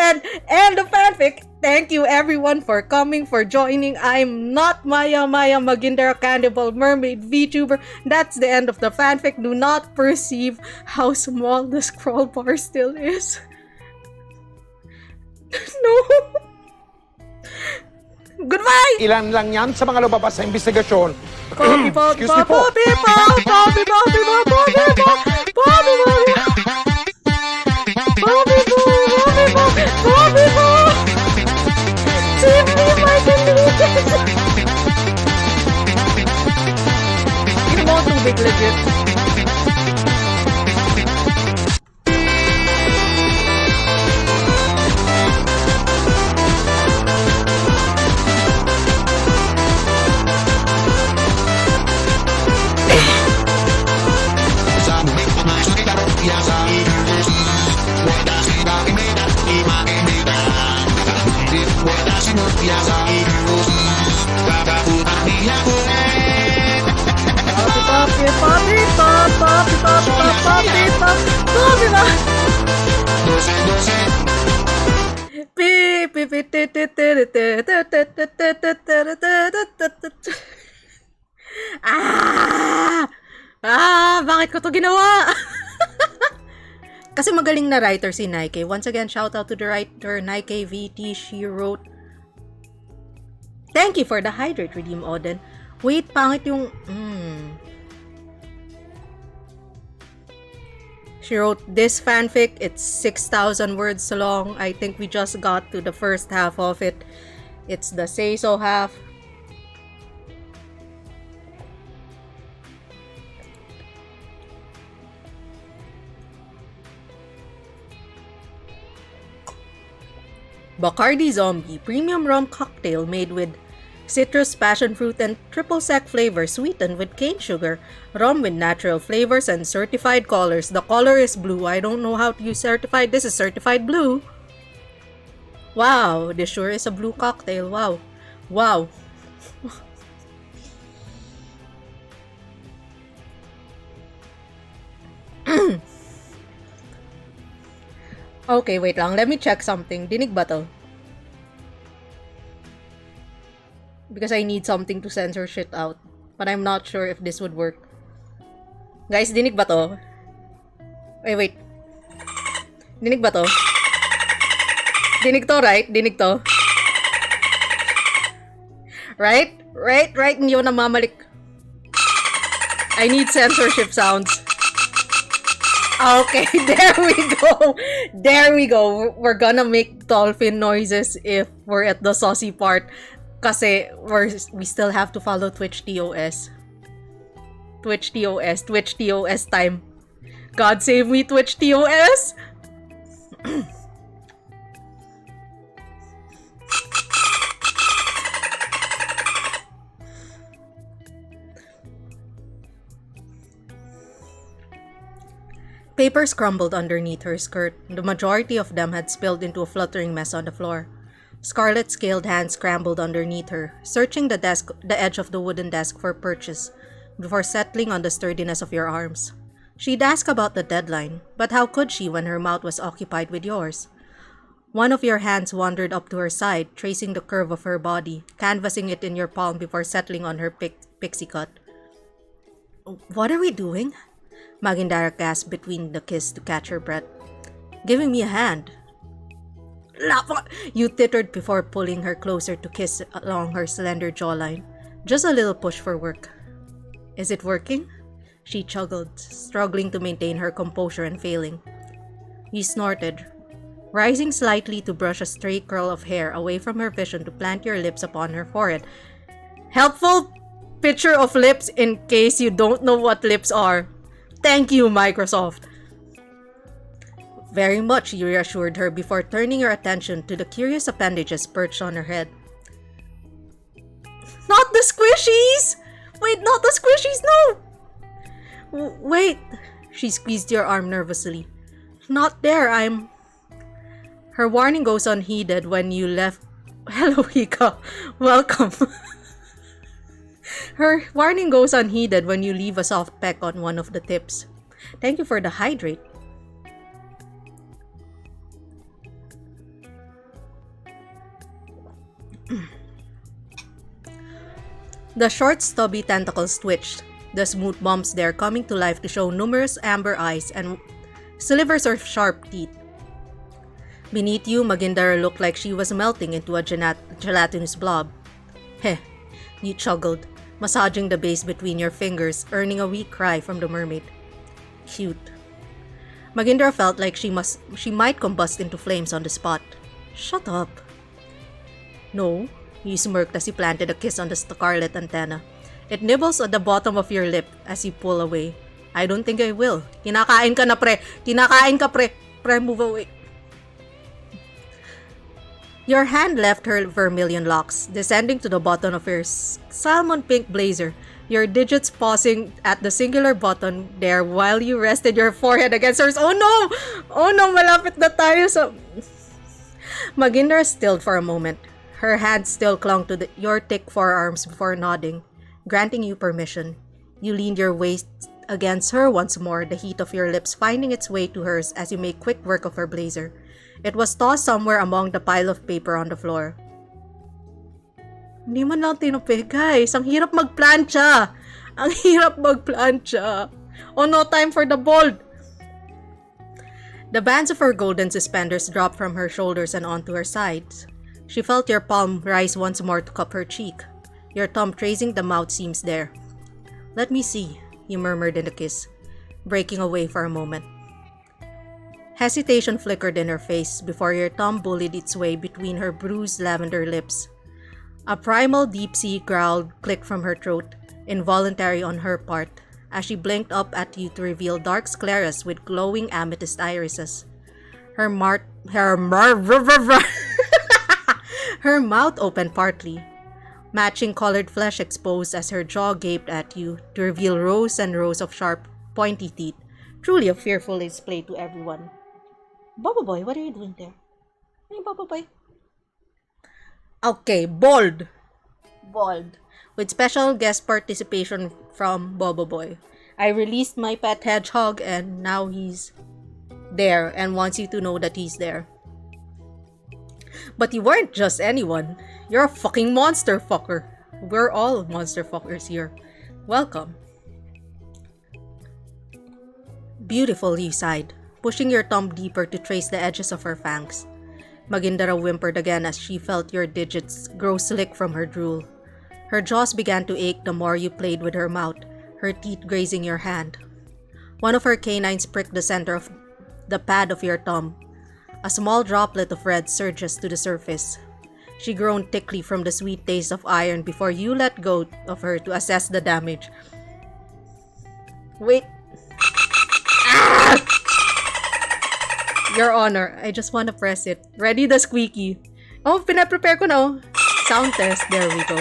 end of fanfic. Thank you everyone for coming, for joining. I'm not Maya Magindara, Cannibal Mermaid VTuber. That's the end of the fanfic. Do not perceive how small the scroll bar still is. No. Goodbye! Ilan lang yan sa mga lumabas sa investigasyon. Excuse me po. Yung mga tubig legit. What does it nga! Bakit ko to ginawa? Kasi magaling na writer si Nike. Once again, shout out to the writer Nike VT. She wrote, "Thank you for the hydrate, Redeem Oden." Wait, pangit yung... She wrote this fanfic. It's 6,000 words long. I think we just got to the first half of it. It's the say-so half. Bacardi Zombie premium rum cocktail made with citrus, passion fruit, and triple sec flavor sweetened with cane sugar. Rum with natural flavors and certified colors. The color is blue. I don't know how to use certified. This is certified blue. Wow, this sure is a blue cocktail. Wow. Wow. Okay, wait lang. Let me check something. Dinig ba to? Because I need something to censor shit out. But I'm not sure if this would work. Guys, dinig ba to? Wait. Dinig ba to? Dinig to, right? Dinig to. Right? Right? Hindi ko namamalik. I need censorship sounds. Okay, there we go. We're gonna make dolphin noises if we're at the saucy part. Kasi we still have to follow Twitch TOS. Twitch TOS time. God save me, Twitch TOS! Papers crumbled underneath her skirt. The majority of them had spilled into a fluttering mess on the floor. Scarlet scaled hands scrambled underneath her, searching the edge of the wooden desk for purchase, before settling on the sturdiness of your arms. She'd ask about the deadline, but how could she when her mouth was occupied with yours? One of your hands wandered up to her side, tracing the curve of her body, canvassing it in your palm before settling on her pixie cut. "What are we doing?" Magindara gasped between the kiss to catch her breath. "Giving me a hand." You tittered before pulling her closer to kiss along her slender jawline. "Just a little push for work." "Is it working?" She chuckled, struggling to maintain her composure and failing. You snorted, rising slightly to brush a stray curl of hair away from her vision to plant your lips upon her forehead. Helpful picture of lips in case you don't know what lips are. Thank you, Microsoft. Very much, you reassured her before turning your attention to the curious appendages perched on her head. Not the squishies! Wait, not the squishies, no! Wait, she squeezed your arm nervously. Not there, Her warning goes unheeded when you left. Hello, Hika. Welcome. Her warning goes unheeded when you leave a soft peck on one of the tips. Thank you for the hydrate. The short, stubby tentacles twitched, the smooth bumps there coming to life to show numerous amber eyes and slivers of sharp teeth. Beneath you, Magindara looked like she was melting into a gelatinous blob. Heh, you chuckled, massaging the base between your fingers, earning a weak cry from the mermaid. Cute. Magindara felt like she might combust into flames on the spot. Shut up. No, you smirked as you planted a kiss on the scarlet antenna. It nibbles at the bottom of your lip as you pull away. I don't think I will. Kinakain ka na, pre. Kinakain ka, pre. Pre, move away. Your hand left her vermilion locks, descending to the button of your salmon pink blazer, your digits pausing at the singular button there while you rested your forehead against hers. Oh no! Oh no, malapit na tayo sa... Magindara stilled for a moment. Her hands still clung to your thick forearms before nodding, granting you permission. You leaned your waist against her once more, the heat of your lips finding its way to hers as you make quick work of her blazer. It was tossed somewhere among the pile of paper on the floor. Hindi man lang tinupi, guys. Ang hirap magplancha. Ang hirap magplancha. Oh no, time for the bold. The bands of her golden suspenders dropped from her shoulders and onto her sides. She felt your palm rise once more to cup her cheek. Your thumb tracing the mouth seams there. Let me see, you murmured in a kiss, breaking away for a moment. Hesitation flickered in her face before your thumb bullied its way between her bruised lavender lips. A primal deep-sea growl clicked from her throat, involuntary on her part, as she blinked up at you to reveal dark scleras with glowing amethyst irises. Her mouth opened partly, matching colored flesh exposed as her jaw gaped at you to reveal rows and rows of sharp, pointy teeth. Truly a fearful display to everyone. Baba Boy, what are you doing there? Hey, Baba Boy. Okay, bold. Bold. With special guest participation from Bobo Boy. I released my pet hedgehog and now he's there and wants you to know that he's there. But you weren't just anyone. You're a fucking monster fucker. We're all monster fuckers here. Welcome. Beautiful, you sighed, pushing your thumb deeper to trace the edges of her fangs. Magindara whimpered again as she felt your digits grow slick from her drool. Her jaws began to ache the more you played with her mouth, her teeth grazing your hand. One of her canines pricked the center of the pad of your thumb. A small droplet of red surges to the surface. She groaned thickly from the sweet taste of iron before you let go of her to assess the damage. Wait. Ah! Your Honor, I just want to press it. Ready the squeaky. Oh, pinaprepare ko na oh. Sound test. There we go.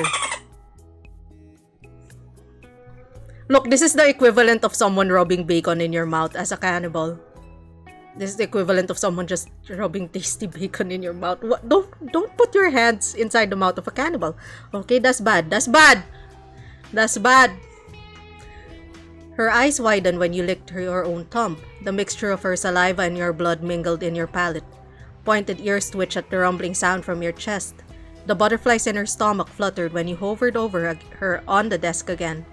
Look, this is the equivalent of someone rubbing bacon in your mouth as a cannibal. This is the equivalent of someone just rubbing tasty bacon in your mouth. What? Don't put your hands inside the mouth of a cannibal. Okay, that's bad. That's bad. That's bad. Her eyes widened when you licked your own thumb. The mixture of her saliva and your blood mingled in your palate. Pointed ears twitched at the rumbling sound from your chest. The butterflies in her stomach fluttered when you hovered over her on the desk again.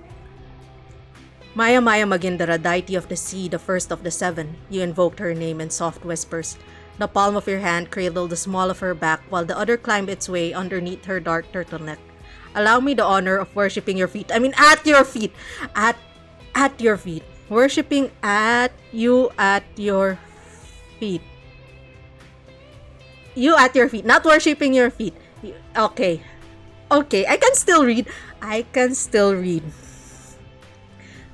Maya Magindara, deity of the sea, the first of the seven, you invoked her name in soft whispers. The palm of your hand cradled the small of her back while the other climbed its way underneath her dark turtleneck. Allow me the honor of worshipping your feet. I mean, at your feet. At your feet. Worshipping at your feet. You at your feet, not worshipping your feet. Okay. Okay, I can still read.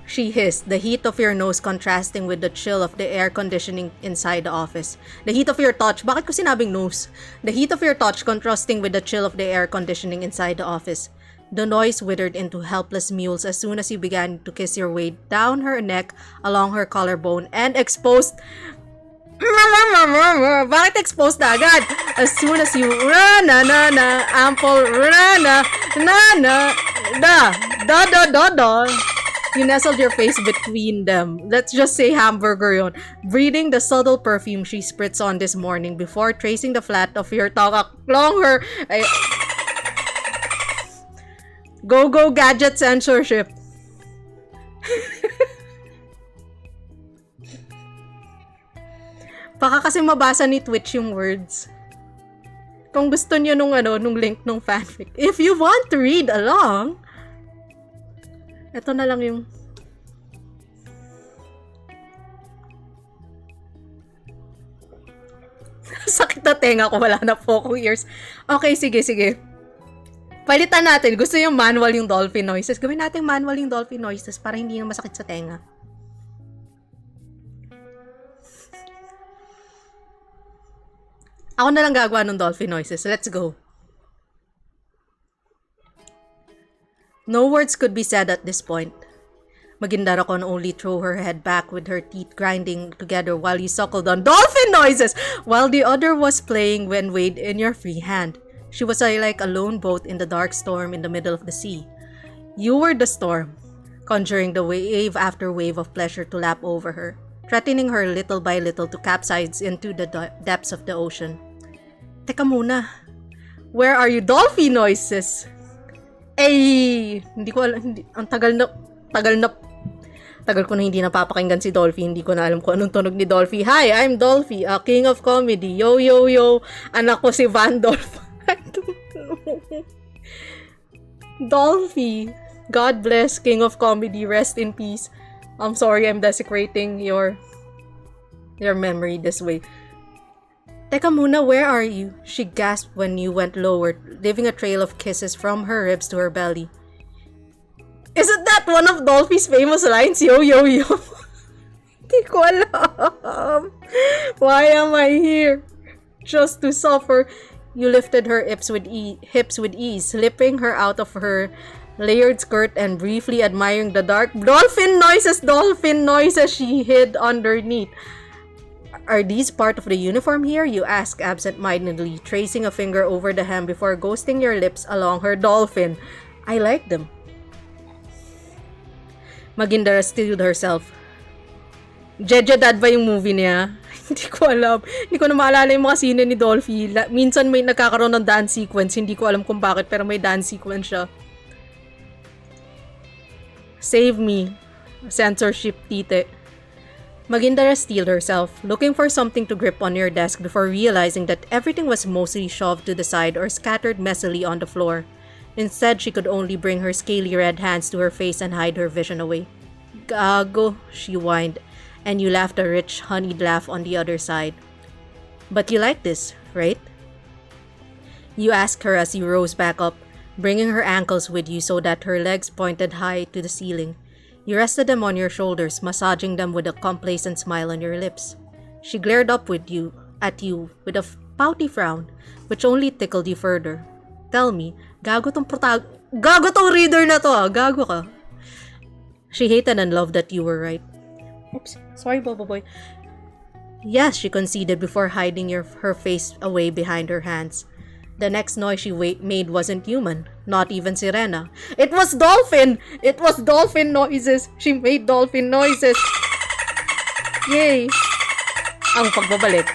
She hissed, the heat of your nose contrasting with the chill of the air conditioning inside the office. The heat of your touch. Bakit ko sinabing nose? The heat of your touch contrasting with the chill of the air conditioning inside the office. The noise withered into helpless mews as soon as you began to kiss your way down her neck, along her collarbone, and exposed... Bakit exposed na agad? As soon as you... Ample... You nestled your face between them. Let's just say hamburger yon. Breathing the subtle perfume she spritz on this morning before tracing the flat of your tongue along her... Go gadget censorship. Baka kasi mabasa ni Twitch yung words. Kung gusto niyo nung link nung fanfic. If you want to read along, ito na lang yung... Sakit na tenga ko, wala na po akong ears. Okay, sige. Palitan natin. Gusto yung manual yung dolphin noises. Gawin natin manual yung dolphin noises para hindi na masakit sa tenga. Ako na lang gagawa ng dolphin noises. Let's go. No words could be said at this point. Magindara can only throw her head back with her teeth grinding together while you suckled on dolphin noises while the other was playing when weighed in your free hand. She was like a lone boat in the dark storm in the middle of the sea. You were the storm. conjuring the wave after wave of pleasure to lap over her, threatening her little by little to capsize into the depths of the ocean. Teka muna. Where are you, dolphin noises? Ay! Hindi ko alam. Ang tagal ko na hindi napapakinggan si Dolphy. Hindi ko na alam kung anong tunog ni Dolphy. Hi, I'm Dolphy, a king of comedy. Yo, yo, yo. Anak ko si Van Dolph. I don't know. Dolphy. God bless, king of comedy. Rest in peace. I'm sorry I'm desecrating your memory this way. Teka muna, where are you? She gasped when you went lower, leaving a trail of kisses from her ribs to her belly. Isn't that one of Dolphy's famous lines? Yo, yo, yo. Hindi ko alam. Why am I here? Just to suffer. You lifted her hips with ease, slipping her out of her layered skirt and briefly admiring the dark dolphin noises she hid underneath. Are these part of the uniform here? You ask absent-mindedly, tracing a finger over the hem before ghosting your lips along her dolphin. I like them. Magindara stilled herself. Jedjedad ba yung movie niya? Hindi ko alam. Hindi ko na maalala yung mga scene ni Dolphy. Minsan may nagkakaroon ng dance sequence. Hindi ko alam kung bakit, pero may dance sequence siya. Save me. Censorship, tite. Magindara steeled herself, looking for something to grip on your desk before realizing that everything was mostly shoved to the side or scattered messily on the floor. Instead, she could only bring her scaly red hands to her face and hide her vision away. Gago, she whined, and you laughed a rich, honeyed laugh on the other side. But you like this, right? You asked her as you rose back up, bringing her ankles with you so that her legs pointed high to the ceiling. You rested them on your shoulders, massaging them with a complacent smile on your lips. She glared up at you with a pouty frown, which only tickled you further. Tell me, gago tong reader na to ah. Gago ka. She hated and loved that you were right. Oops, sorry, Bobo Boy. Yes, she conceded before hiding her face away behind her hands. The next noise she made wasn't human, not even Sirena. It was dolphin! It was dolphin noises! She made dolphin noises! Yay! Ang pagbabalik.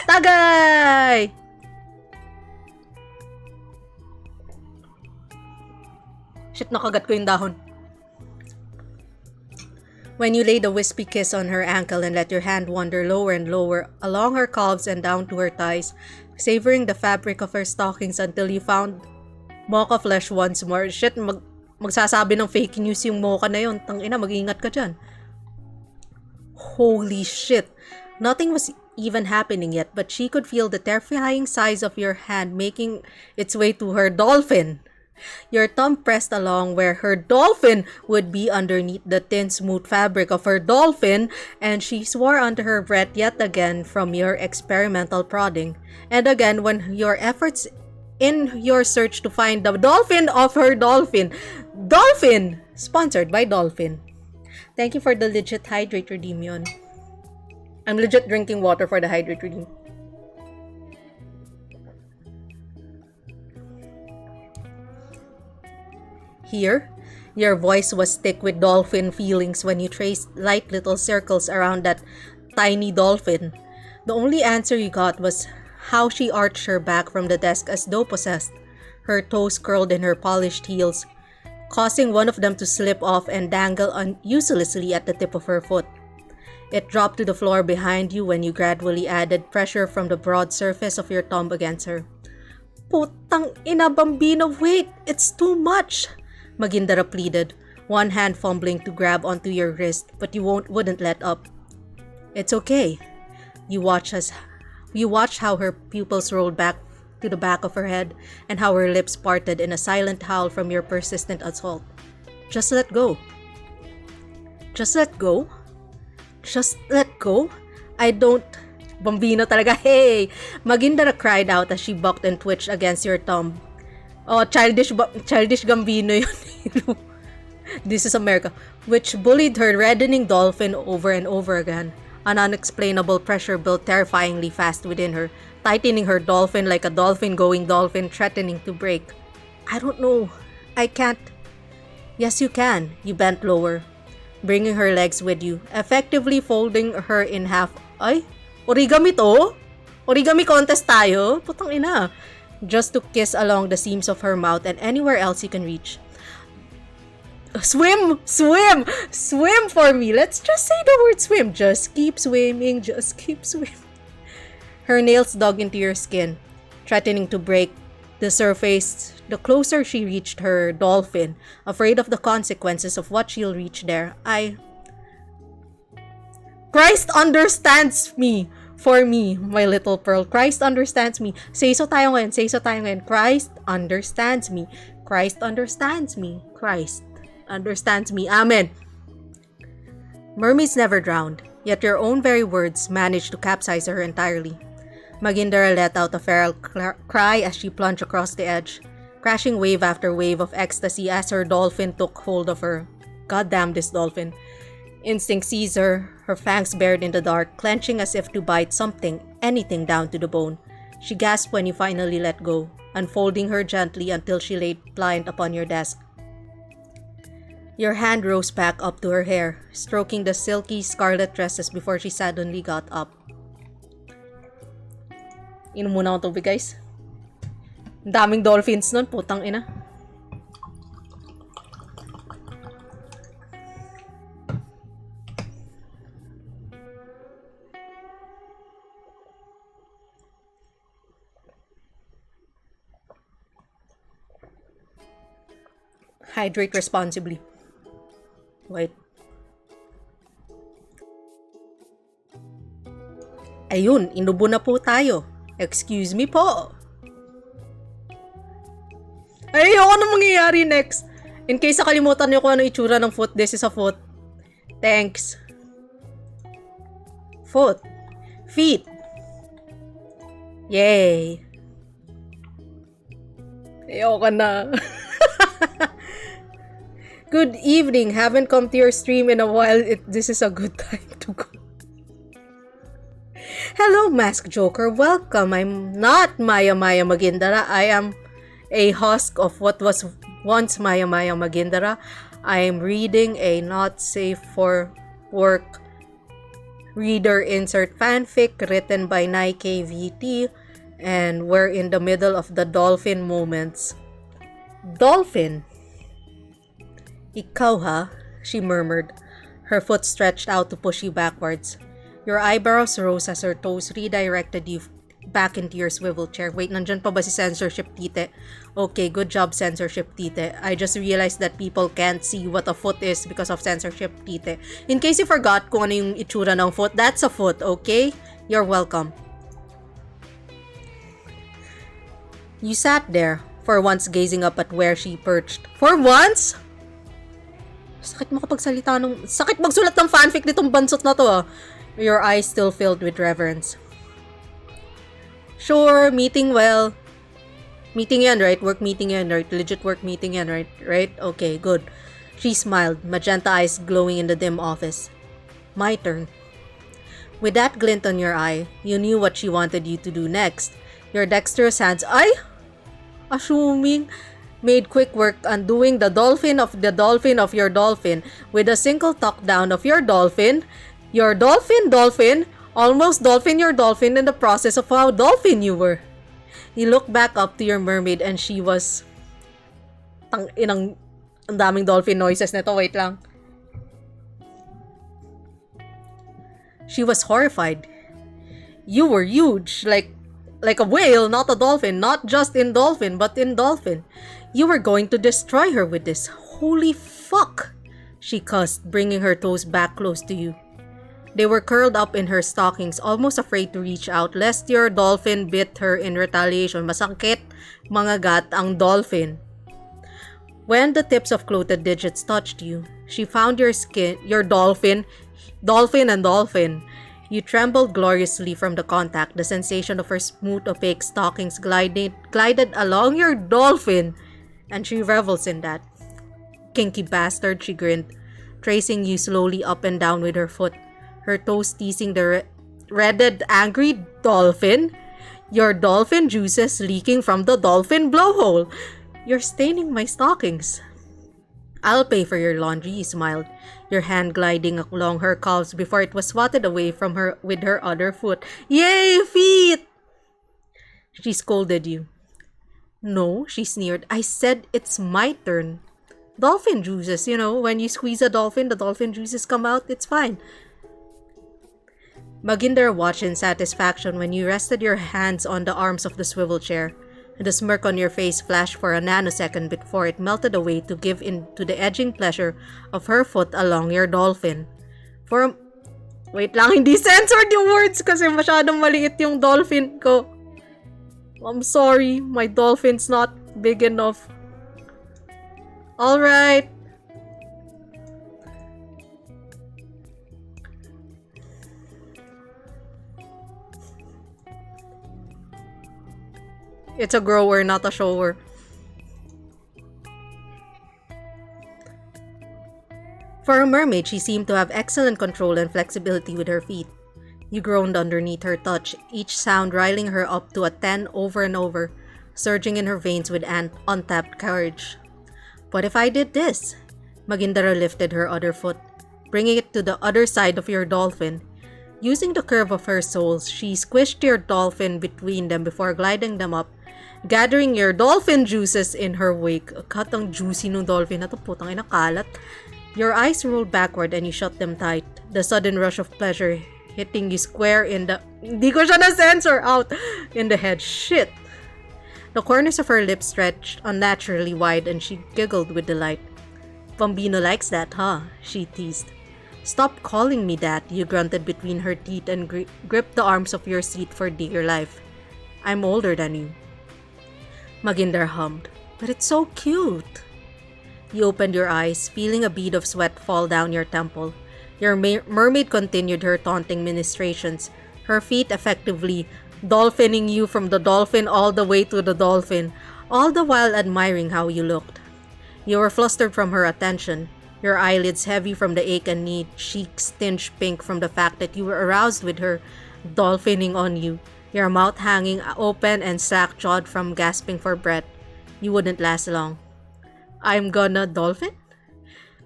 Tagay! Shit, nakagat ko yung dahon. When you laid a wispy kiss on her ankle and let your hand wander lower and lower along her calves and down to her thighs, savoring the fabric of her stockings until you found mocha flesh once more. Shit, magsasabi ng fake news yung mocha na yun. Tangina, mag-ingat ka dyan. Holy shit. Nothing was even happening yet, but she could feel the terrifying size of your hand making its way to her dolphin. Your thumb pressed along where her dolphin would be underneath the thin, smooth fabric of her dolphin, and she swore under her breath yet again from your experimental prodding. And again, when your efforts in your search to find the dolphin of her dolphin. Dolphin! Sponsored by Dolphin. Thank you for the legit hydrate redeem yun. I'm legit drinking water for the hydrate redeem. Here, your voice was thick with dolphin feelings when you traced light little circles around that tiny dolphin. The only answer you got was how she arched her back from the desk as though possessed, her toes curled in her polished heels, causing one of them to slip off and dangle uselessly at the tip of her foot. It dropped to the floor behind you when you gradually added pressure from the broad surface of your thumb against her. Putang ina, Bambino, wait! It's too much! Magindara pleaded, one hand fumbling to grab onto your wrist, but you wouldn't let up. It's okay. You watched how her pupils rolled back to the back of her head and how her lips parted in a silent howl from your persistent assault. Just let go. Just let go? Just let go? I don't... Bambino talaga, hey! Magindara cried out as she bucked and twitched against your thumb. Oh, childish Gambino yun. This is America. Which bullied her reddening dolphin over and over again. An unexplainable pressure built terrifyingly fast within her, tightening her dolphin like a dolphin going dolphin, threatening to break. I don't know. I can't. Yes, you can. You bent lower, bringing her legs with you, effectively folding her in half. Ay, origami to? Origami contest tayo? Putang ina. Just to kiss along the seams of her mouth and anywhere else you can reach. Swim! Swim! Swim for me! Let's just say the word swim. Just keep swimming. Just keep swimming. Her nails dug into your skin, threatening to break the surface the closer she reached her dolphin, afraid of the consequences of what she'll reach there. Christ understands me! For me, my little pearl. Christ understands me. Say so tayo ngayon. Say so tayo ngayon. Christ understands me. Christ understands me. Christ understands me. Amen. Mermaids never drowned, yet your own very words managed to capsize her entirely. Magindara let out a feral cry as she plunged across the edge, crashing wave after wave of ecstasy as her dolphin took hold of her. God damn this dolphin. Instinct seized her, her fangs bared in the dark, clenching as if to bite something, anything down to the bone. She gasped when you finally let go, unfolding her gently until she lay pliant upon your desk. Your hand rose back up to her hair, stroking the silky scarlet tresses before she suddenly got up. Inom muna akong tubig, guys. Ang daming dolphins nun, putang ina. Hydrate responsibly. Wait. Ayun, inubo na po tayo. Excuse me po. Ay, ayoko na mangyayari next. In case nakalimutan niyo kung ano itsura ng foot, this is a foot. Thanks. Foot. Feet. Yay. Ayoko na. Good evening. Haven't come to your stream in a while. This is a good time to go. Hello, Mask Joker. Welcome. I'm not Maya Magindara. I am a husk of what was once Maya Magindara. I am reading a not safe for work reader insert fanfic written by Nike VT, and we're in the middle of the dolphin moments. Dolphin? Ikaw ha? She murmured, her foot stretched out to push you backwards. Your eyebrows rose as her toes redirected you back into your swivel chair. Wait, nandyan pa ba si censorship, tite? Okay, good job, censorship, tite. I just realized that people can't see what a foot is because of censorship, tite. In case you forgot kung ano yung itsura ng foot, that's a foot, okay? You're welcome. You sat there, for once gazing up at where she perched. For once? Sakit makapagsalita nung... Sakit magsulat ng fanfic nitong bansot na to ah. Your eyes still filled with reverence. Sure, meeting well. Meeting yan, right? Work meeting yan, right? Legit work meeting yan, right? Right? Okay, good. She smiled, magenta eyes glowing in the dim office. My turn. With that glint on your eye, you knew what she wanted you to do next. Your dexterous hands... Ay! Assuming... made quick work undoing the dolphin of your dolphin with a single tuck down of your dolphin, almost dolphin your dolphin in the process of how dolphin you were. You looked back up to your mermaid and she was... ang daming dolphin noises nito, wait lang. She was horrified. You were huge, like a whale, not a dolphin, not just in dolphin, but in dolphin. You were going to destroy her with this. Holy fuck, she cussed, bringing her toes back close to you. They were curled up in her stockings, almost afraid to reach out, lest your dolphin bit her in retaliation. Masakit, mga gat, ang dolphin. When the tips of clothed digits touched you, she found your skin, your dolphin. You trembled gloriously from the contact. The sensation of her smooth, opaque stockings glided along your dolphin, and she revels in that. Kinky bastard, she grinned, tracing you slowly up and down with her foot, her toes teasing the reddened, angry dolphin. Your dolphin juices leaking from the dolphin blowhole. You're staining my stockings. I'll pay for your laundry, he smiled, your hand gliding along her calves before it was swatted away from her with her other foot. Yay, feet! She scolded you. No, she sneered. I said it's my turn. Dolphin juices, when you squeeze a dolphin, the dolphin juices come out. It's fine. Magindara watched in satisfaction when you rested your hands on the arms of the swivel chair. The smirk on your face flashed for a nanosecond before it melted away to give in to the edging pleasure of her foot along your dolphin. Wait lang, hindi censored yung words kasi masyadong maliit yung dolphin ko. I'm sorry, my dolphin's not big enough. Alright. It's a grower, not a shower. For a mermaid, she seemed to have excellent control and flexibility with her feet. You groaned underneath her touch, each sound riling her up to a 10 over and over, surging in her veins with untapped courage. What if I did this? Magindara lifted her other foot, bringing it to the other side of your dolphin. Using the curve of her soles, she squished your dolphin between them before gliding them up, gathering your dolphin juices in her wake. Katang juicy nung dolphin na to, putang ina kalat. Your eyes rolled backward and you shut them tight, the sudden rush of pleasure hitting you square in the... Di ko siya na-censor out! In the head. Shit! The corners of her lips stretched unnaturally wide and she giggled with delight. Bambino likes that, huh? She teased. Stop calling me that, you grunted between her teeth and gripped the arms of your seat for dear life. I'm older than you. Magindara hummed. But it's so cute. You opened your eyes, feeling a bead of sweat fall down your temple. Your mermaid continued her taunting ministrations, her feet effectively dolphining you from the dolphin all the way to the dolphin, all the while admiring how you looked. You were flustered from her attention, your eyelids heavy from the ache and need, cheeks tinged pink from the fact that you were aroused with her dolphining on you, your mouth hanging open and slack-jawed from gasping for breath. You wouldn't last long. I'm gonna dolphin?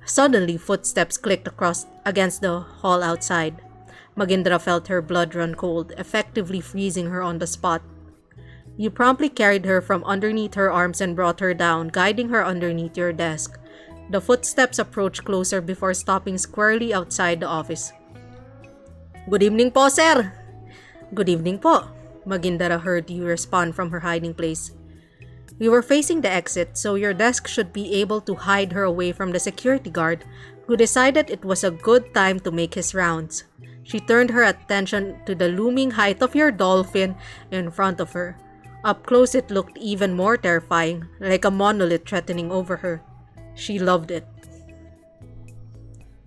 Suddenly, footsteps clicked against the hall outside. Magindara felt her blood run cold, effectively freezing her on the spot. You promptly carried her from underneath her arms and brought her down, guiding her underneath your desk. The footsteps approached closer before stopping squarely outside the office. Good evening po, sir! Good evening po, Magindara heard you respond from her hiding place. We were facing the exit, so your desk should be able to hide her away from the security guard, who decided it was a good time to make his rounds. She turned her attention to the looming height of your dolphin in front of her. Up close, it looked even more terrifying, like a monolith threatening over her. She loved it.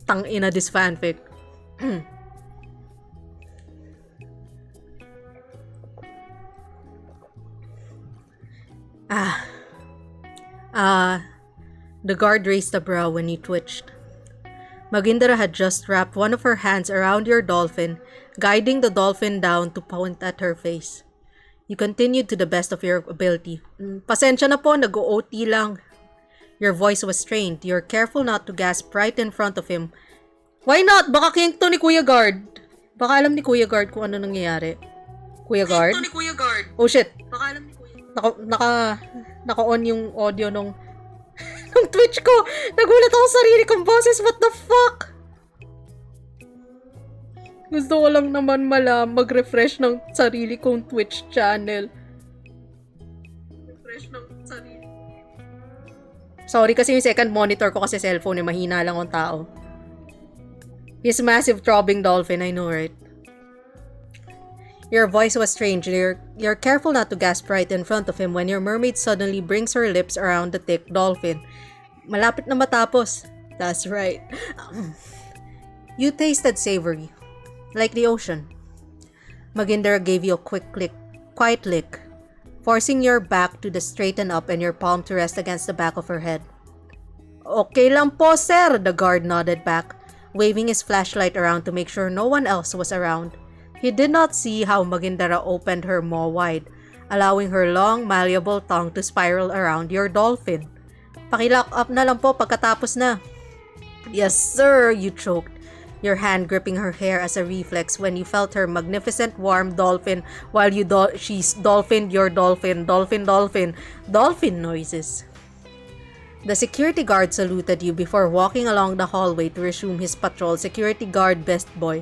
Tangina this fanfic. The guard raised a brow when you twitched. Magindara had just wrapped one of her hands around your dolphin, guiding the dolphin down to point at her face. You continued to the best of your ability. Pasensya na po, nag-OT lang. Your voice was strained. You're careful not to gasp right in front of him. Why not? Baka kink to ni Kuya Guard. Baka alam ni Kuya Guard kung ano nangyayari. Kuya Guard? Kink to ni Kuya Guard. Oh shit. Baka alam ni Kuya. Naka-on yung audio nung Twitch ko. Nagulat ako sa sarili kong boses. What the fuck? Gusto ko lang naman mag-refresh ng sarili kong Twitch channel. Refresh ng sarili. Sorry kasi yung second monitor ko kasi cellphone mahina lang ang tao. His massive throbbing dolphin, I know, right? Your voice was strange. You're careful not to gasp right in front of him when your mermaid suddenly brings her lips around the thick dolphin. Malapit na matapos. That's right. You tasted savory. Like the ocean. Magindara gave you a quiet lick, forcing your back to straighten up and your palm to rest against the back of her head. Okay lang po, sir, the guard nodded back, waving his flashlight around to make sure no one else was around. He did not see how Magindara opened her maw wide, allowing her long, malleable tongue to spiral around your dolphin. Pakilock up na lang po pagkatapos na. Yes, sir, you choked, your hand gripping her hair as a reflex when you felt her magnificent warm dolphin while she's dolphined your dolphin noises. The security guard saluted you before walking along the hallway to resume his patrol. Security guard best boy.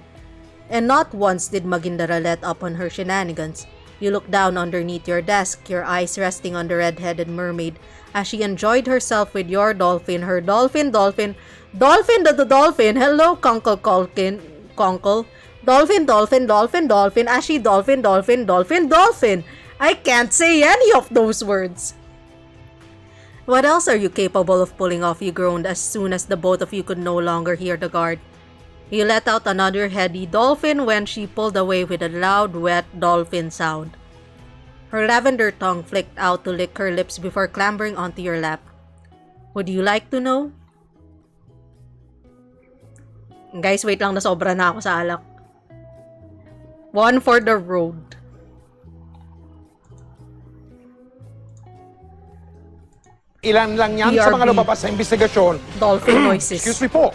And not once did Magindara let up on her shenanigans. You looked down underneath your desk, your eyes resting on the red-headed mermaid as she enjoyed herself with your dolphin, her dolphin, dolphin, hello, Conkle Colkin, Conkle, dolphin, as she dolphin. I can't say any of those words. What else are you capable of pulling off? You groaned as soon as the both of you could no longer hear the guard. You let out another heady dolphin when she pulled away with a loud, wet dolphin sound. Her lavender tongue flicked out to lick her lips before clambering onto your lap. Would you like to know? Guys, wait lang, nasobra na ako sa alak. One for the road. Ilan lang yan sa mga lumabas sa investigasyon. Dolphin noises. Excuse me po.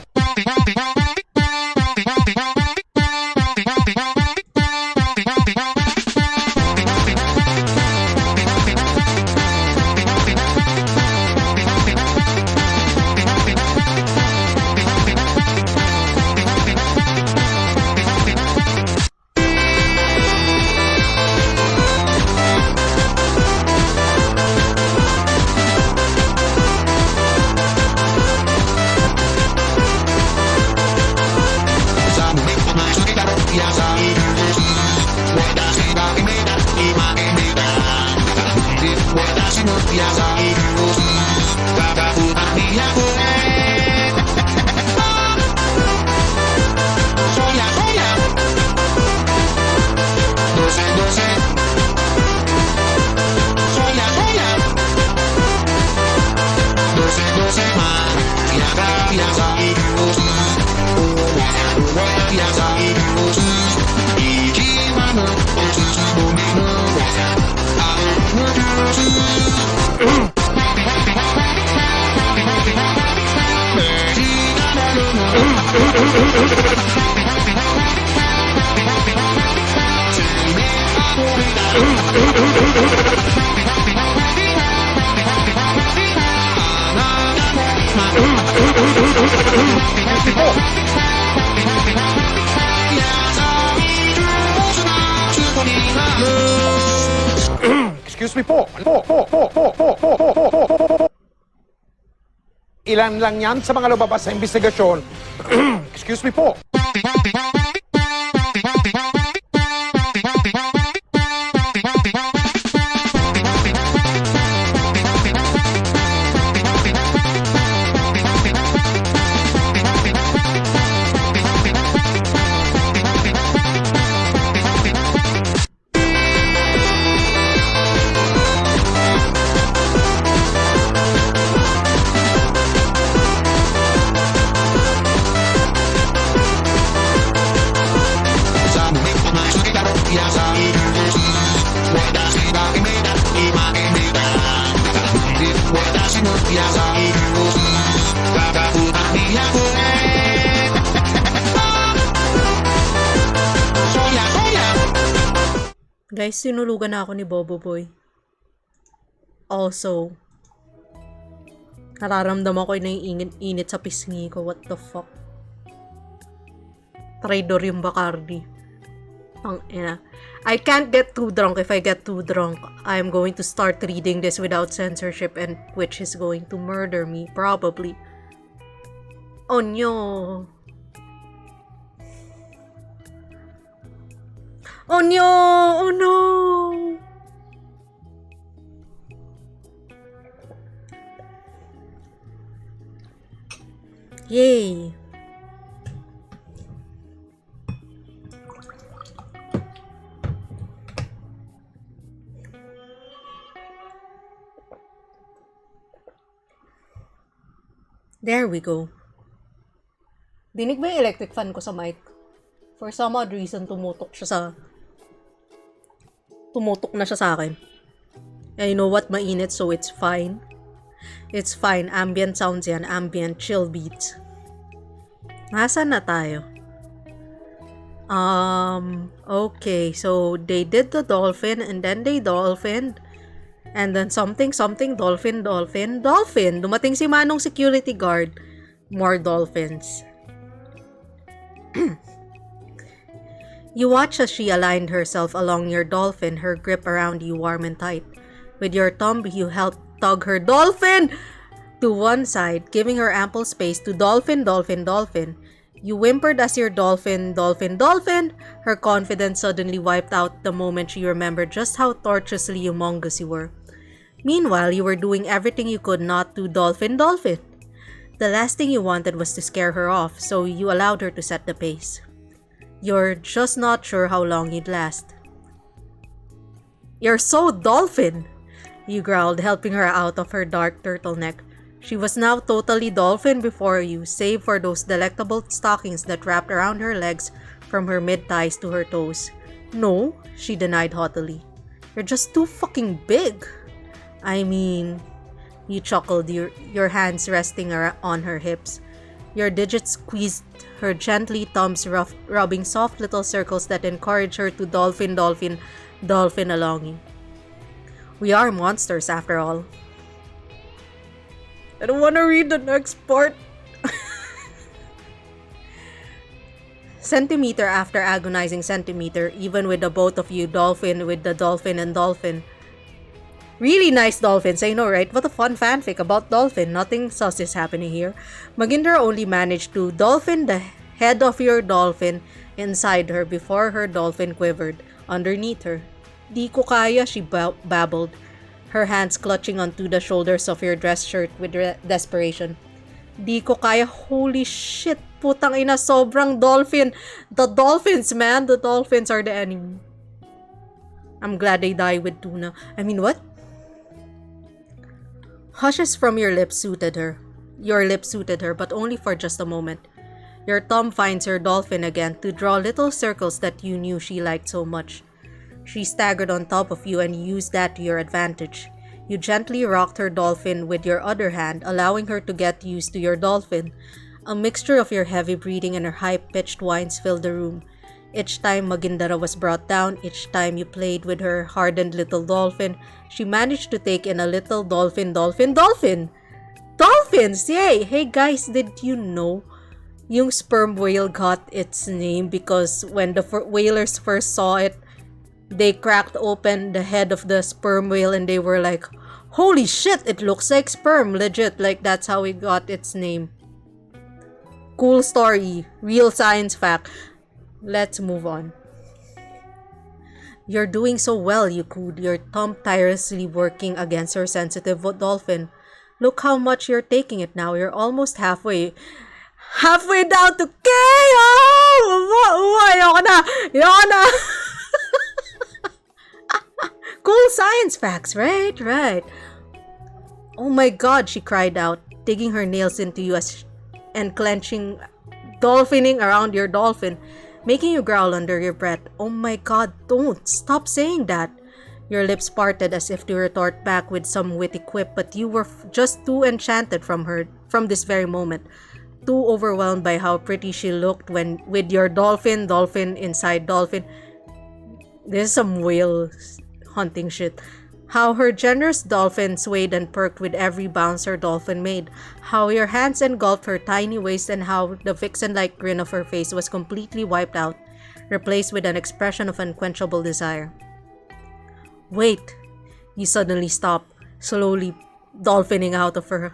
Excuse me po. Ilan lang yan sa mga lumabas sa investigasyon. Excuse me po. Guys, sinulugan na ako ni Bobo Boy. Also, nararamdaman ko na yung init sa pisngi ko. What the fuck? Traidor yung Bacardi. Ang ina. I can't get too drunk. If I get too drunk, I'm going to start reading this without censorship and Twitch is going to murder me, probably. Oh no. Oh no! Oh no! Yay! There we go. Dinig ba yung electric fan ko sa mic? For some odd reason, tumutok na siya sa akin. And you know what? Mainit, so it's fine. It's fine. Ambient sounds yan. Ambient chill beats. Nasaan na tayo? Okay. So, they did the dolphin and then they dolphined. And then something, dolphin. Dumating si Manong security guard. More dolphins. You watch as she aligned herself along your dolphin, her grip around you warm and tight. With your thumb, you help tug her dolphin to one side, giving her ample space to dolphin. You whimpered as your dolphin. Her confidence suddenly wiped out the moment she remembered just how tortuously humongous you were. Meanwhile, you were doing everything you could not to dolphin. The last thing you wanted was to scare her off, so you allowed her to set the pace. You're just not sure how long you'd last. You're so dolphin, you growled, helping her out of her dark turtleneck. She was now totally dolphin before you, save for those delectable stockings that wrapped around her legs from her mid-thighs to her toes. No, she denied haughtily. You're just too fucking big. I mean, you chuckled, your hands resting on her hips. Your digits squeezed her gently, thumbs rubbing soft little circles that encouraged her to dolphin along you. We are monsters after all. I don't want to read the next part. Centimeter after agonizing centimeter, even with the both of you dolphin with the dolphin. Really nice dolphins, I know, right? What a fun fanfic about dolphin. Nothing sus is happening here. Magindara only managed to dolphin the head of your dolphin inside her before her dolphin quivered underneath her. Di ko kaya, she babbled, her hands clutching onto the shoulders of your dress shirt with desperation. Di ko kaya, holy shit, putang ina, sobrang dolphin. The dolphins, man, the dolphins are the enemy. I'm glad they die with tuna. I mean, what? Hushes from your lips suited her. Your lips suited her, but only for just a moment. Your thumb finds her dolphin again to draw little circles that you knew she liked so much. She staggered on top of you and used that to your advantage. You gently rocked her dolphin with your other hand, allowing her to get used to your dolphin. A mixture of your heavy breathing and her high-pitched whines filled the room. Each time Magindara was brought down, each time you played with her hardened little dolphin, she managed to take in a little dolphin. Dolphins! Yay! Hey guys, did you know? Yung sperm whale got its name because when the whalers first saw it, they cracked open the head of the sperm whale and they were like, holy shit, it looks like sperm, legit. Like, that's how it got its name. Cool story. Real science fact. Let's move on. You're doing so well, you cooed, your thumb tirelessly working against her sensitive dolphin. Look how much you're taking it now. You're almost halfway down to KO! Ayoko na! Cool science facts, right. Oh my god, she cried out, digging her nails into you and clenching, dolphining around your dolphin, making you growl under your breath. Oh my god, don't! Stop saying that! Your lips parted as if to retort back with some witty quip, but you were just too enchanted from this very moment. Too overwhelmed by how pretty she looked when with your dolphin inside dolphin. This is some whale hunting shit. How her generous dolphin swayed and perked with every bounce her dolphin made. How your hands engulfed her tiny waist and how the vixen-like grin of her face was completely wiped out, replaced with an expression of unquenchable desire. Wait! You suddenly stop, slowly dolphining out of her.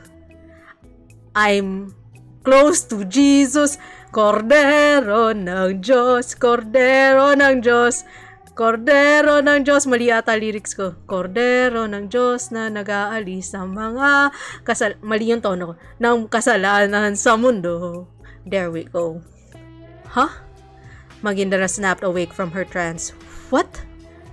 I'm close to Jesus, Cordero ng Diyos, Cordero ng Diyos, Cordero ng Diyos. Mali ata lyrics ko. Cordero ng Diyos na nag-aalis sa mga mali yung tono ko. Ng kasalanan sa mundo. There we go. Huh? Magindara snapped awake from her trance. What?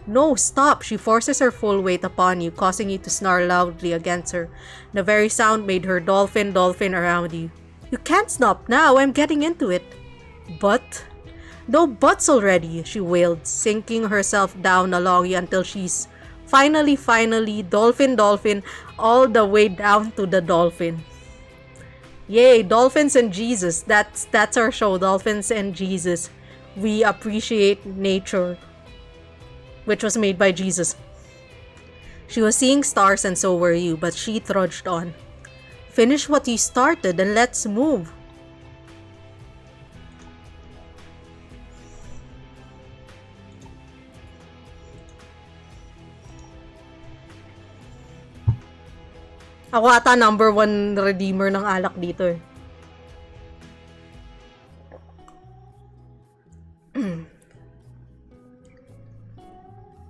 No, stop! She forces her full weight upon you, causing you to snarl loudly against her. The very sound made her dolphin around you. You can't stop now, I'm getting into it. But? No buts already, she wailed, sinking herself down along you until she's Finally, dolphin, all the way down to the dolphin. Yay, Dolphins and Jesus. That's our show, Dolphins and Jesus. We appreciate nature, which was made by Jesus. She was seeing stars and so were you, but she trudged on. Finish what you started and let's move. Ako ata number 1 redeemer ng alak dito eh.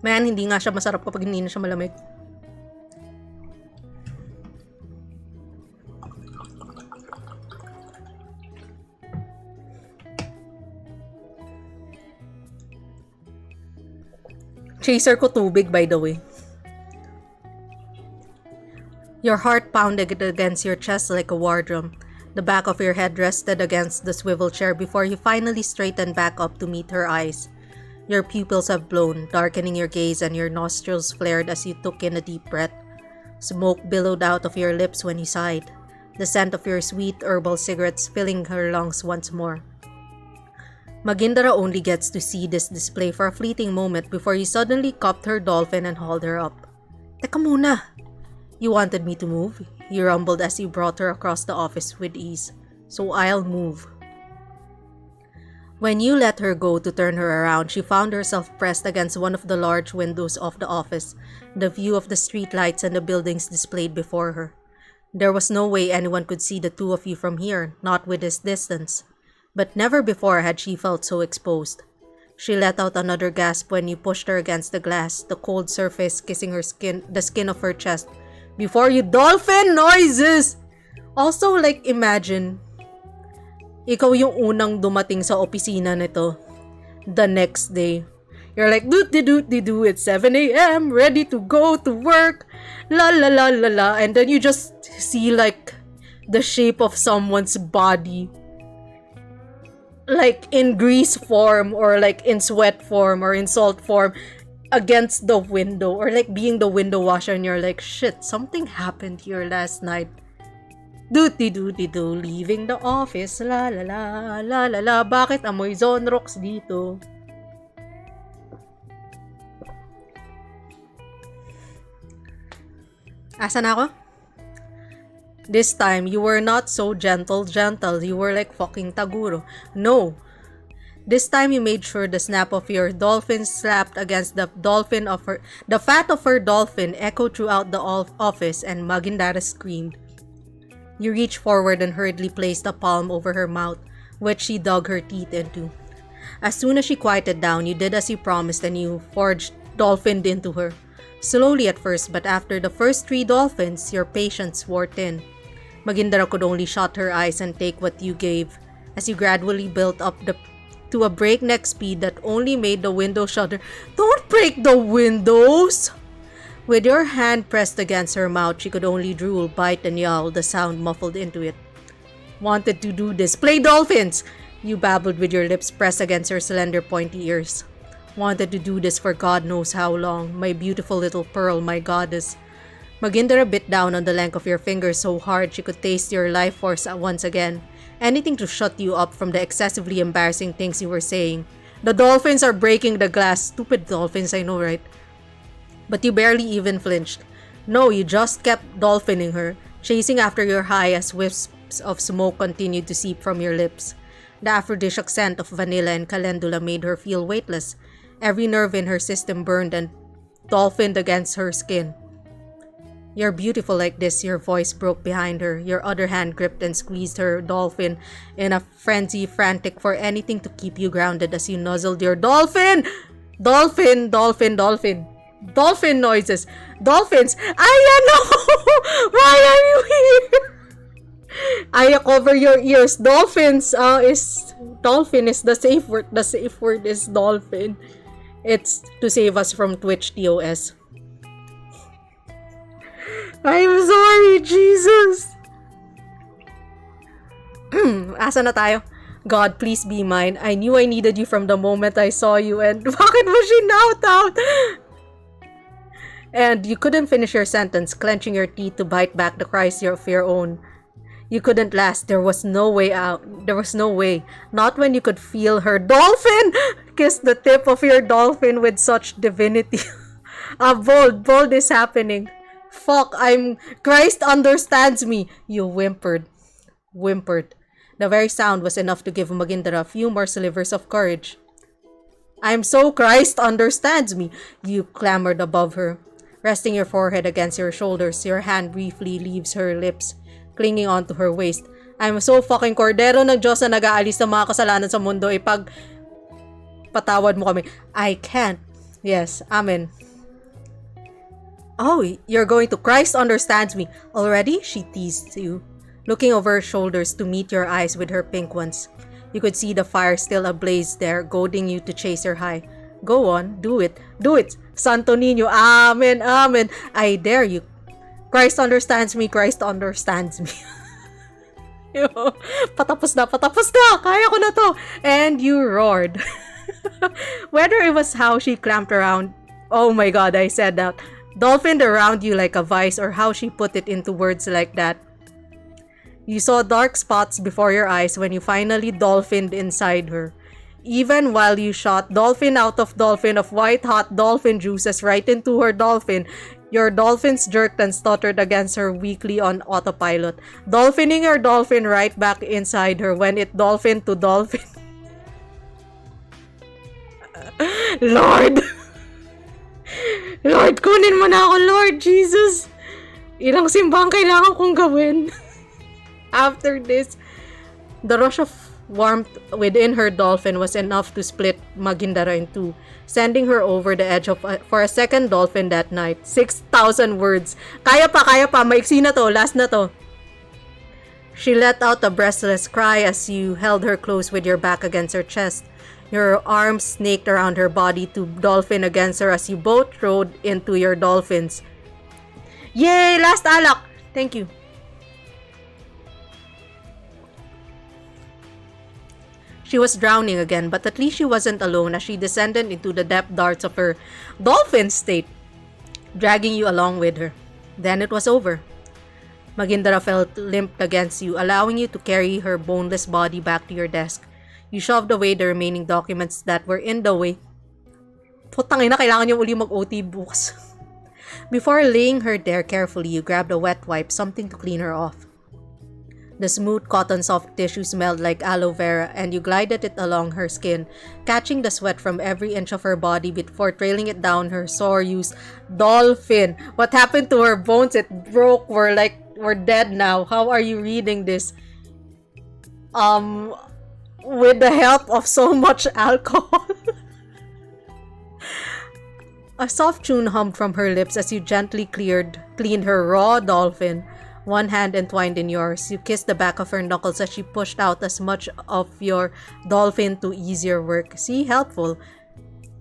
Man, hindi nga siya masarap kapag hindi na siya malamig. Chaser ko tubig, by the way. Your heart pounded against your chest like a war drum. The back of your head rested against the swivel chair before you finally straightened back up to meet her eyes. Your pupils have blown, darkening your gaze, and your nostrils flared as you took in a deep breath. Smoke billowed out of your lips when you sighed, the scent of your sweet herbal cigarettes filling her lungs once more. Magindara only gets to see this display for a fleeting moment before you suddenly cupped her dolphin and hauled her up. Teka muna! You wanted me to move, you rumbled as you brought her across the office with ease. So I'll move. When you let her go to turn her around, she found herself pressed against one of the large windows of the office, the view of the streetlights and the buildings displayed before her. There was no way anyone could see the two of you from here, not with this distance. But never before had she felt so exposed. She let out another gasp when you pushed her against the glass, the cold surface kissing the skin of her chest. Before you dolphin noises! Also, like, imagine, ikaw yung unang dumating sa opisina nito. The next day, you're like, doot-de-doot-de-doo, it's 7 a.m., ready to go to work, la la la la la, and then you just see, like, the shape of someone's body, like, in grease form, or like, in sweat form, or in salt form, against the window, or like being the window washer, and you're like, shit, something happened here last night. Doot-de-doot-de-doo, leaving the office, la la la, la la la, bakit amoy Zonrox dito? Asa na ako? This time, you were not so gentle, you were like fucking Taguro. No! This time you made sure the snap of your dolphin slapped against the fat of her dolphin echoed throughout the office and Magindara screamed. You reached forward and hurriedly placed a palm over her mouth, which she dug her teeth into. As soon as she quieted down, you did as you promised and you dolphined into her. Slowly at first, but after the first 3 dolphins, your patience wore thin. Magindara could only shut her eyes and take what you gave as you gradually built up to a breakneck speed that only made the window shudder. Don't break the windows! With your hand pressed against her mouth, she could only drool, bite, and yowl, the sound muffled into it. Wanted to do this. Play dolphins! You babbled with your lips pressed against her slender, pointy ears. Wanted to do this for God knows how long, my beautiful little pearl, my goddess. Magindara bit down on the length of your fingers so hard she could taste your life force once again. Anything to shut you up from the excessively embarrassing things you were saying. The dolphins are breaking the glass. Stupid dolphins, I know, right? But you barely even flinched. No, you just kept dolphining her, chasing after your high as wisps of smoke continued to seep from your lips. The aphrodisiac scent of vanilla and calendula made her feel weightless. Every nerve in her system burned and dolphined against her skin. You're beautiful like this, your voice broke behind her. Your other hand gripped and squeezed her dolphin in a frenzy, frantic for anything to keep you grounded as you nuzzled your dolphin! Dolphin, dolphin, dolphin. Dolphin noises. Dolphins! Aya, no! Why are you here? Aya, cover your ears. Dolphins dolphin is the safe word. The safe word is dolphin. It's to save us from Twitch TOS. I'm sorry, Jesus! Asa na tayo? God, please be mine. I knew I needed you from the moment I saw you and bakit mo shinout out? And you couldn't finish your sentence, clenching your teeth to bite back the cries of your own. You couldn't last. There was no way out. There was no way. Not when you could feel her dolphin kiss the tip of your dolphin with such divinity. Bold is happening. Fuck, Christ understands me. You whimpered. The very sound was enough to give Magindara a few more slivers of courage. I'm so Christ understands me. You clamored above her. Resting your forehead against your shoulders, your hand briefly leaves her lips, clinging onto her waist. I'm so fucking Cordero ng Diyos na nag-aalis ng mga kasalanan sa mundo. Ipag patawad mo kami. I can't. Yes, amen. Oh, you're going to Christ understands me. Already? She teased you, looking over her shoulders to meet your eyes with her pink ones. You could see the fire still ablaze there, goading you to chase her high. Go on, do it. Do it. Santo Niño, amen, amen. I dare you. Christ understands me, Christ understands me. Patapos na, kaya ko na to. And you roared. Whether it was how she clamped around, oh my god, I said that, dolphined around you like a vice, or how she put it into words like that. You saw dark spots before your eyes when you finally dolphined inside her. Even while you shot dolphin out of dolphin of white-hot dolphin juices right into her dolphin, your dolphins jerked and stuttered against her weakly on autopilot, dolphining your dolphin right back inside her when it dolphined to dolphin. Lord! Lord, kunin mo na ako, Lord Jesus! Ilang simbang kailangan kong gawin? After this, the rush of warmth within her dolphin was enough to split Magindara in two, sending her over the edge for a second dolphin that night. 6,000 words. Kaya pa, maiksi na to, last na to. She let out a breathless cry as you held her close with your back against her chest. Your arms snaked around her body to dolphin against her as you both rode into your dolphins. Yay! Last alak! Thank you. She was drowning again, but at least she wasn't alone as she descended into the depth darts of her dolphin state, dragging you along with her. Then it was over. Magindara felt limp against you, allowing you to carry her boneless body back to your desk. You shoved away the remaining documents that were in the way. Putang ina, kailangan niyo uli mag-OT bukas. Before laying her there carefully, you grabbed a wet wipe, something to clean her off. The smooth cotton soft tissue smelled like aloe vera, and you glided it along her skin, catching the sweat from every inch of her body before trailing it down her sore-used dolphin. What happened to her bones? It broke. We're dead now. How are you reading this? With the help of so much alcohol. A soft tune hummed from her lips as you gently cleaned her raw dolphin. One hand entwined in yours, you kissed the back of her knuckles as she pushed out as much of your dolphin to ease your work. See, helpful.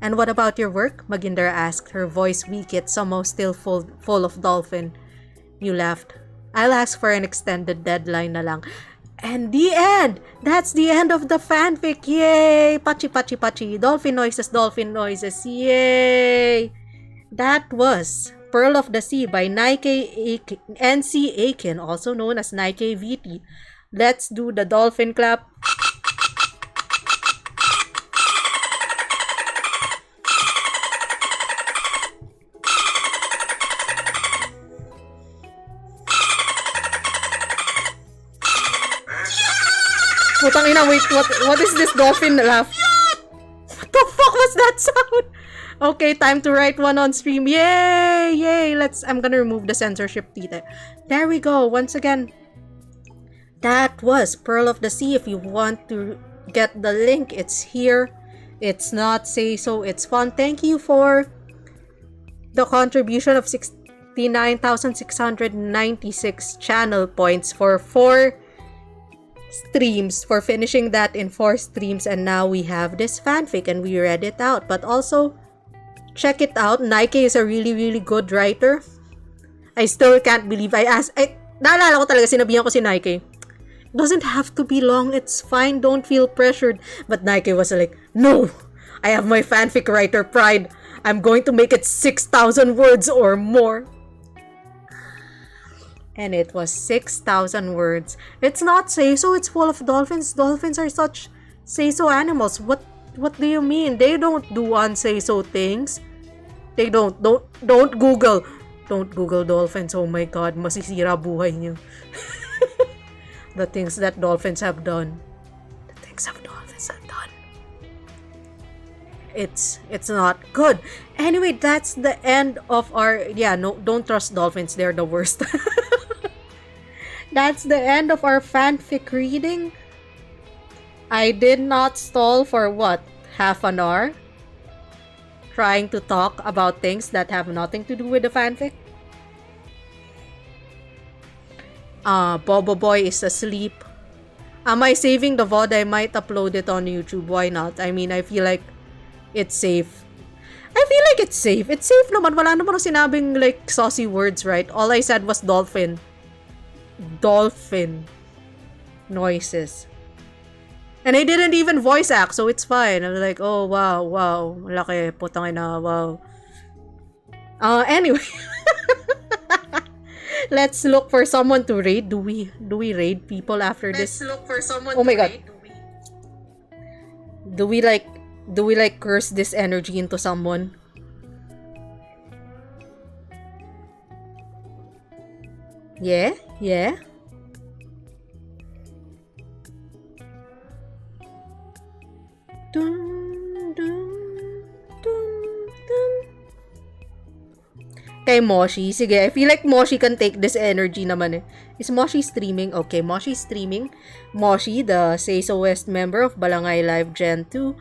And what about your work? Magindara asked, her voice weak yet somehow still full of dolphin. You laughed. I'll ask for an extended deadline na lang. And the end! That's the end of the fanfic! Yay! Pachi, pachi, pachi. Dolphin noises, yay! That was Pearl of the Sea by NC Aiken, also known as Nike VT. Let's do the dolphin clap. Putang ina, wait, what is this dolphin laugh? What the fuck was that sound? Okay, time to write one on stream. Yay! Yay! I'm gonna remove the censorship tita. There we go. Once again, that was Pearl of the Sea. If you want to get the link, it's here. It's not say so. It's fun. Thank you for the contribution of 69,696 channel points for 4 streams, for finishing that in 4 streams, and now we have this fanfic and we read it out. But also, check it out. Nike is a really, really good writer. I still can't believe naalala ko talaga, sinabihan ko si Nike, it doesn't have to be long, it's fine, don't feel pressured. But Nike was like, no, I have my fanfic writer pride. I'm going to make it 6,000 words or more. And it was 6,000 words. It's not say-so, it's full of dolphins. Dolphins are such say-so animals. What do you mean? They don't do unsay-so things. They don't Google. Don't Google dolphins. Oh my God, masisira buhay niyo. The things that dolphins have done. The things that dolphins have done. It's not good. Anyway, that's the end of our... Yeah, no, don't trust dolphins. They're the worst. That's the end of our fanfic reading. I did not stall for what? Half an hour? Trying to talk about things that have nothing to do with the fanfic. Bobo Boy is asleep. Am I saving the VOD? I might upload it on YouTube. Why not? I mean, I feel like it's safe. It's safe. It's safe naman. Wala naman sinabing like saucy words, right? All I said was dolphin. Dolphin noises. And I didn't even voice act, so it's fine. I'm like, oh, wow. Laki, putang ina, wow. Anyway. Let's look for someone to raid. Do we raid people after this? Let's look for someone to raid. Do we like curse this energy into someone? Yeah. Kay Moshi. Sige, I feel like Moshi can take this energy naman eh. Is Moshi streaming? Okay, Moshi streaming. Moshi, the Seiso West member of Balangay Live Gen 2.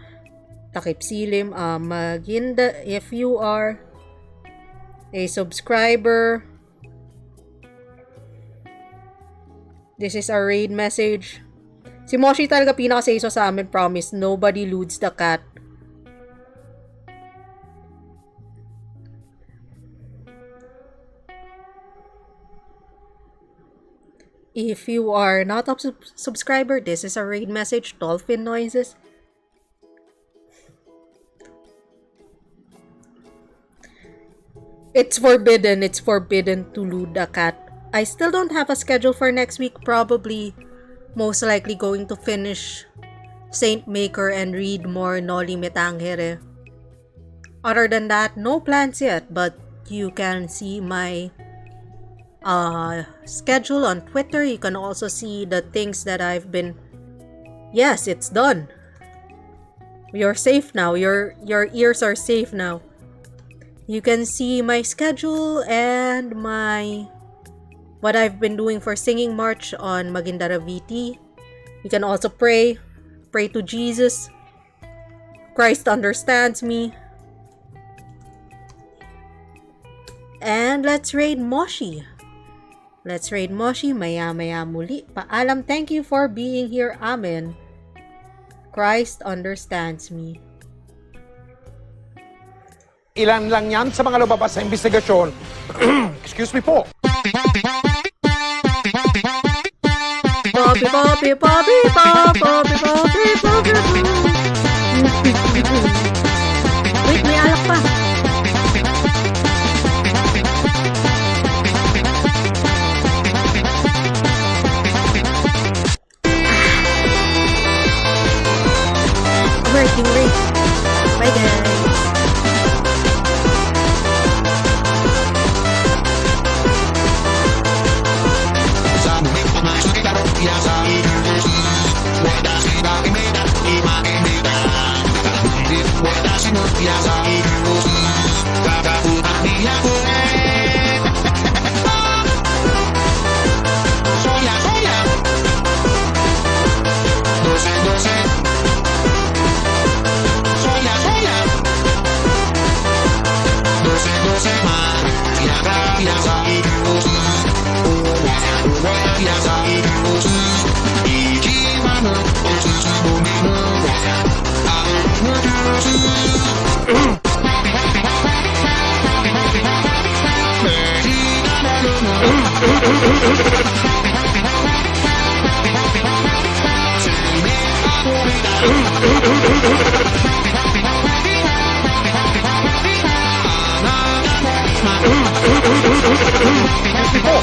Takip Silim. Maginda, if you are a subscriber, this is a raid message. Si Moshi talaga pinaka-Seiso sa amin, promise. Nobody loots the cat. If you are not a subscriber, this is a raid message. Dolphin noises. It's forbidden. It's forbidden to loot the cat. I still don't have a schedule for next week. Probably, most likely going to finish Saint Maker and read more Noli Me Tangere. Other than that, no plans yet. But you can see my schedule on Twitter. You can also see the things that I've been... Yes, it's done. You're safe now. Your ears are safe now. You can see my schedule and what I've been doing for Singing March on Magindara VT. You can also pray to Jesus. Christ understands me. And let's raid Moshi. Maya muli. Paalam, thank you for being here. Amen. Christ understands me. Ilan lang yan sa mga lumabas sa investigasyon. Excuse me po. Poppy. Wait, may alak pa. Working late. Bye guys. Excuse me po.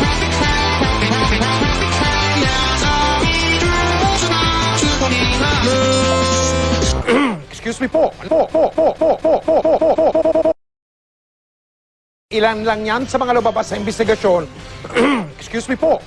Excuse me po. Ilan lang yan sa mga lumabas sa investigasyon. Excuse me po.